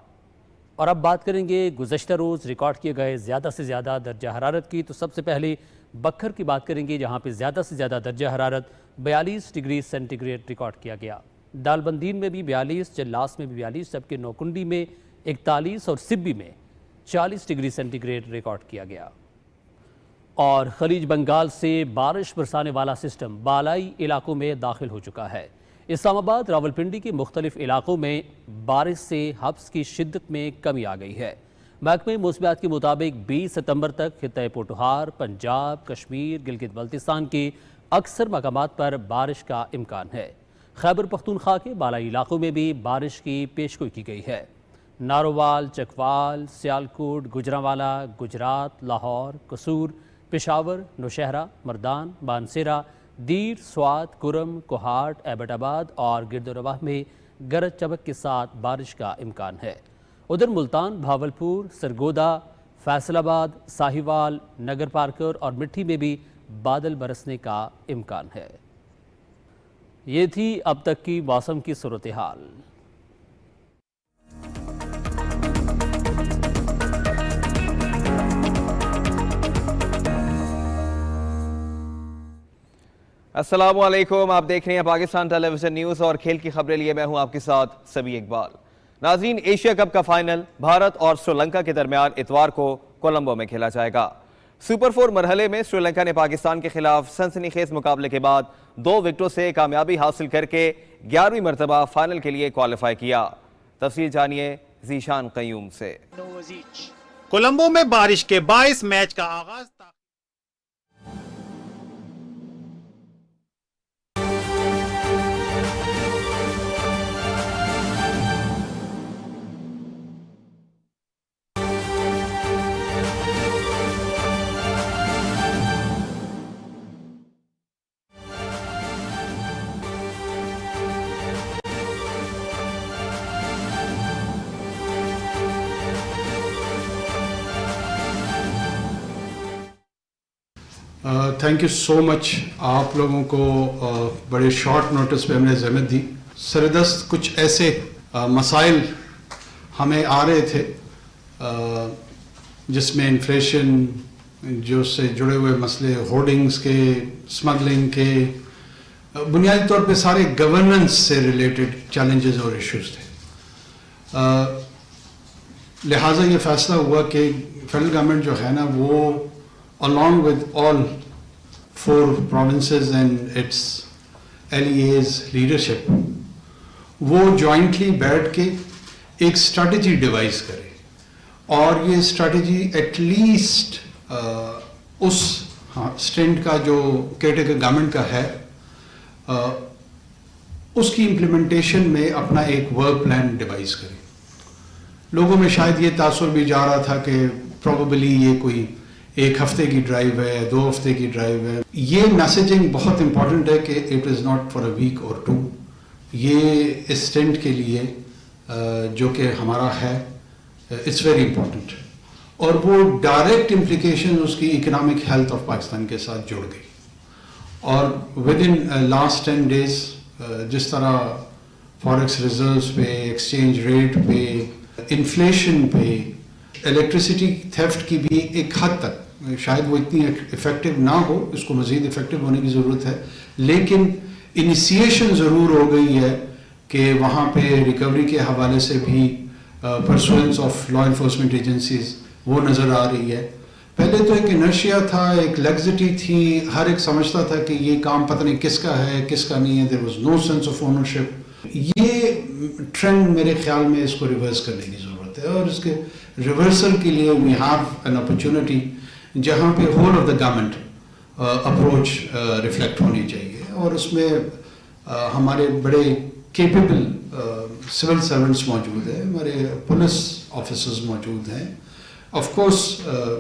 اور اب بات کریں گے گزشتہ روز ریکارڈ کیے گئے زیادہ سے زیادہ درجہ حرارت کی، تو سب سے پہلے بکھر کی بات کریں گے، جہاں پہ زیادہ سے زیادہ درجہ حرارت 42 ڈگری سینٹی گریڈ ریکارڈ کیا گیا۔ دالبندین میں بھی 42، چلاس میں بھی 42، جبکہ نوکنڈی میں 41 اور سبی میں 40 ڈگری سینٹی گریڈ ریکارڈ کیا گیا۔ اور خلیج بنگال سے بارش برسانے والا سسٹم بالائی علاقوں میں داخل ہو چکا ہے۔ اسلام آباد، راولپنڈی کے مختلف علاقوں میں بارش سے حبس کی شدت میں کمی آ گئی ہے۔ محکمہ موسمیات کے مطابق 20 ستمبر تک خطہ پوٹوہار، پنجاب، کشمیر، گلگت بلتستان کے اکثر مقامات پر بارش کا امکان ہے۔ خیبر پختونخوا کے بالائی علاقوں میں بھی بارش کی پیشگوئی کی گئی ہے۔ ناروال، چکوال، سیالکوٹ، گجرانوالا، گجرات، لاہور، قصور، پشاور، نوشہرہ، مردان، بانسیرہ، دیر، سوات، کرم، کوہاٹ، ایبٹ آباد اور گرد و نواح میں گرج چمک کے ساتھ بارش کا امکان ہے۔ ادھر ملتان، بھاولپور، سرگودا، فیصل آباد، ساہیوال، نگر پارکر اور مٹھی میں بھی بادل برسنے کا امکان ہے۔ یہ تھی اب تک کی موسم کی صورتحال۔ السلام علیکم، آپ دیکھ رہے ہیں پاکستان ٹیلی ویژن نیوز اور کھیل کی خبریں لیے میں ہوں آپ کے ساتھ سبی اقبال۔ ناظرین، ایشیا کپ کا فائنل بھارت اور سری لنکا کے درمیان اتوار کو کولمبو میں کھیلا جائے گا۔ سپر 4 مرحلے میں سری لنکا نے پاکستان کے خلاف سنسنی خیز مقابلے کے بعد 2 وکٹوں سے کامیابی حاصل کر کے 11ویں مرتبہ فائنل کے لیے کوالیفائی کیا۔ تفصیل جانیے ذیشان قیوم سے۔ کولمبو میں بارش کے باعث میچ کا آغاز تھینک یو سو مچ. آپ لوگوں کو بڑے شارٹ نوٹس پہ ہم نے زحمت دی. سردست کچھ ایسے مسائل ہمیں آ رہے تھے جس میں انفلیشن، جو سے جڑے ہوئے مسئلے، ہورڈنگز کے، اسمگلنگ کے، بنیادی طور پہ سارے گورننس سے ریلیٹڈ چیلنجز اور ایشوز تھے. لہٰذا یہ فیصلہ ہوا کہ فیڈرل گورنمنٹ جو ہے نا وہ along with all 4 provinces and its LEA's leadership وہ jointly بیٹھ کے ایک اسٹریٹجی ڈیوائز کرے، اور یہ اسٹریٹجی ایٹ لیسٹ اس اسٹینٹ کا جو کیٹیگر گورنمنٹ کا ہے اس کی امپلیمنٹیشن میں اپنا ایک ورک پلان ڈیوائز کرے. لوگوں میں شاید یہ تاثر بھی جا رہا تھا کہ پروبیبلی یہ کوئی 1 ہفتے کی ڈرائیو ہے، 2 ہفتے کی ڈرائیو ہے. یہ میسیجنگ بہت امپورٹنٹ ہے کہ it is not for a week اور 2. یہ اسٹینٹ کے لیے جو کہ ہمارا ہے اٹس ویری امپورٹنٹ، اور وہ ڈائریکٹ امپلیکیشن اس کی اکنامک ہیلتھ آف پاکستان کے ساتھ جڑ گئی. اور ود ان لاسٹ 10 days جس طرح فاریکس ریزروز پہ، ایکسچینج ریٹ پہ، انفلیشن پہ، الیکٹریسٹی تھیفٹ کی بھی ایک حد تک، شاید وہ اتنی افیکٹو نہ ہو، اس کو مزید افیکٹو ہونے کی ضرورت ہے، لیکن انیسیشن ضرور ہو گئی ہے کہ وہاں پہ ریکوری کے حوالے سے بھی pursuance of law enforcement agencies وہ نظر آ رہی ہے. پہلے تو ایک انرشیا تھا، ایک لیگزٹی تھی، ہر ایک سمجھتا تھا کہ یہ کام پتہ نہیں کس کا ہے کس کا نہیں ہے، there was no sense of ownership. یہ ٹرینڈ میرے خیال میں اس کو ریورس کرنے کی ضرورت ہے، اور اس کے ریورسل کے لیے وی ہیو این اپرچونٹی جہاں پہ whole of the government approach reflect ہونی چاہیے، اور اس میں ہمارے بڑے کیپیبل سول سرونٹس موجود ہیں، ہمارے پولیس آفیسرز موجود ہیں. Of course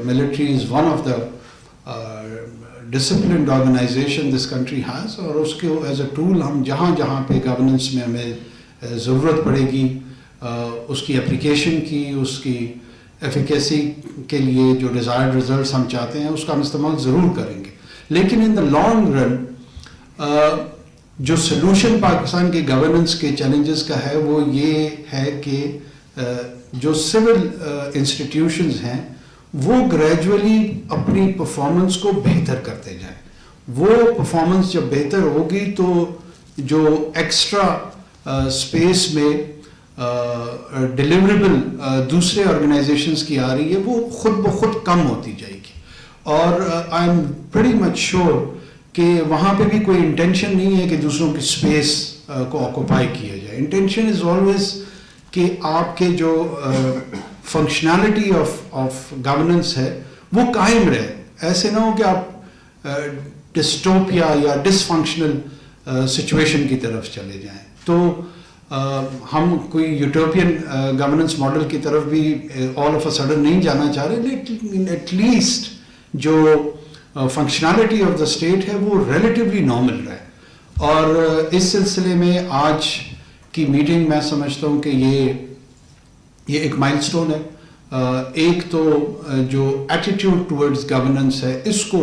military is one of the disciplined organisation this country has, اور اس کے ایز اے ٹول ہم جہاں جہاں پہ گورننس میں ہمیں ضرورت پڑے گی اس کی اپلیکیشن کی، اس کی ایفیکیسی کے لیے جو ڈیزائرڈ ریزلٹس ہم چاہتے ہیں اس کا ہم استعمال ضرور کریں گے. لیکن ان دا لانگ رن جو سلوشن پاکستان کے گورننس کے چیلنجز کا ہے وہ یہ ہے کہ جو سول انسٹیٹیوشنز ہیں وہ گریجولی اپنی پرفارمنس کو بہتر کرتے جائیں. وہ پرفارمنس جب بہتر ہوگی تو جو ایکسٹرا اسپیس میں ڈیلیوریبل دوسرے آرگنائزیشنز کی آ رہی ہے وہ خود بخود کم ہوتی جائے گی. اور I am pretty much sure کہ وہاں پہ بھی کوئی انٹینشن نہیں ہے کہ دوسروں کی اسپیس کو آکوپائی کیا جائے. انٹینشن از آلویز کہ آپ کے جو فنکشنالٹی آف گورننس ہے وہ قائم رہے. ایسے نہ ہو کہ آپ ڈسٹوپیا یا ڈس فنکشنل سچویشن کی طرف چلے جائیں. تو ہم کوئی یوٹوپین گورننس ماڈل کی طرف بھی آل آف اے سڈن نہیں جانا چاہ رہے، لیکن ایٹ لیسٹ جو فنکشنالٹی آف دا اسٹیٹ ہے وہ ریلیٹیولی نارمل رہے. اور اس سلسلے میں آج کی میٹنگ میں سمجھتا ہوں کہ یہ ایک مائل سٹون ہے. ایک تو جو ایٹیٹیوڈ ٹورڈز گورننس ہے اس کو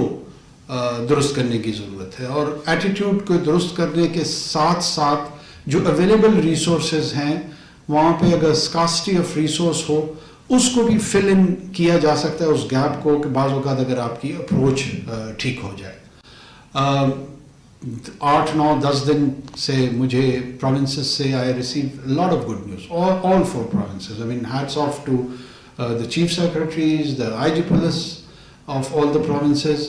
درست کرنے کی ضرورت ہے، اور ایٹیٹیوڈ کو درست کرنے کے ساتھ ساتھ جو اویلیبل ریسورسز ہیں وہاں پہ اگر اسکاسٹی آف ریسورس ہو اس کو بھی فل ان کیا جا سکتا ہے، اس گیپ کو، کہ بعض اوقات اگر آپ کی اپروچ ٹھیک ہو جائے. 8, 9, 10 دن سے مجھے پروونسز سے I receive lot of good news, all 4 provinces. I mean hats off to the chief secretaries, the IG police of all the provinces.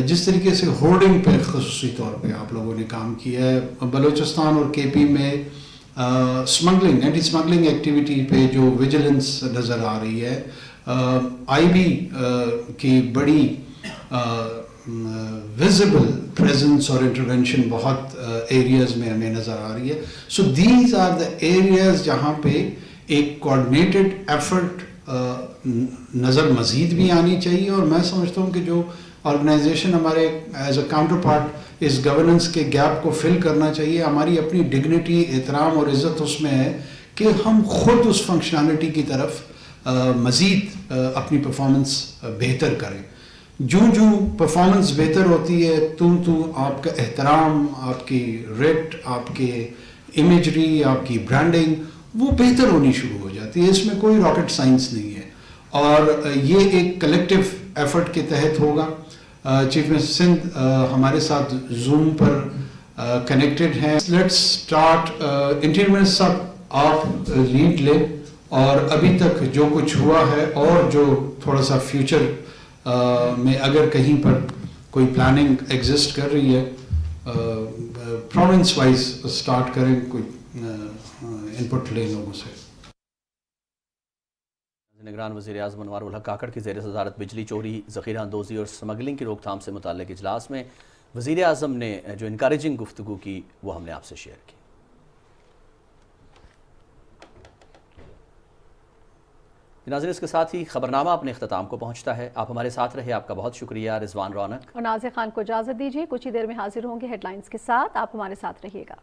جس طریقے سے ہورڈنگ پہ خصوصی طور پہ آپ لوگوں نے کام کیا ہے بلوچستان اور کے پی میں اسمگلنگ اینٹی اسمگلنگ ایکٹیویٹی پہ جو ویجیلنس نظر آ رہی ہے آئی بی کی بڑی ویزیبل پریزنس اور انٹرونشن بہت ایریاز میں ہمیں نظر آ رہی ہے. So these are the areas جہاں پہ ایک کوآرڈینیٹڈ ایفرٹ نظر مزید بھی آنی چاہیے. اور میں سمجھتا ہوں کہ جو آرگنائزیشن ہمارے ایز اے کاؤنٹر پارٹ اس گورننس کے گیپ کو فل کرنا چاہیے. ہماری اپنی ڈگنیٹی احترام اور عزت اس میں ہے کہ ہم خود اس فنکشنالٹی کی طرف مزید اپنی پرفارمنس بہتر کریں. جو پرفارمنس بہتر ہوتی ہے تو آپ کا احترام, آپ کی ریٹ, آپ کے امیجری, آپ کی برانڈنگ وہ بہتر ہونی شروع ہو جاتی ہے. اس میں کوئی راکٹ سائنس نہیں ہے اور یہ ایک کلیکٹیو ایفرٹ کے تحت ہوگا. چیف منسٹر سندھ ہمارے ساتھ زوم پر کنیکٹڈ ہیں. Let's start. انٹیریئر منسٹر صاحب آپ لیڈ لیں اور ابھی تک جو کچھ ہوا ہے اور جو تھوڑا سا فیوچر میں اگر کہیں پر کوئی پلاننگ ایگزسٹ کر رہی ہے پروونس وائز اسٹارٹ کریں, کوئی انپٹ لیں لوگوں سے. نگران وزیر اعظم انوار الحق کاکڑ کی زیر صدارت بجلی چوری, ذخیرہ اندوزی اور اسمگلنگ کی روک تھام سے متعلق اجلاس میں وزیر اعظم نے جو انکریجنگ گفتگو کی وہ ہم نے آپ سے شیئر کی. ناظرین اس کے ساتھ ہی خبرنامہ اپنے اختتام کو پہنچتا ہے. آپ ہمارے ساتھ رہے, آپ کا بہت شکریہ. رضوان رونق اور نازیہ خان کو اجازت دیجیے, کچھ ہی دیر میں حاضر ہوں گے ہیڈ لائنز کے ساتھ. آپ ہمارے ساتھ رہیے گا.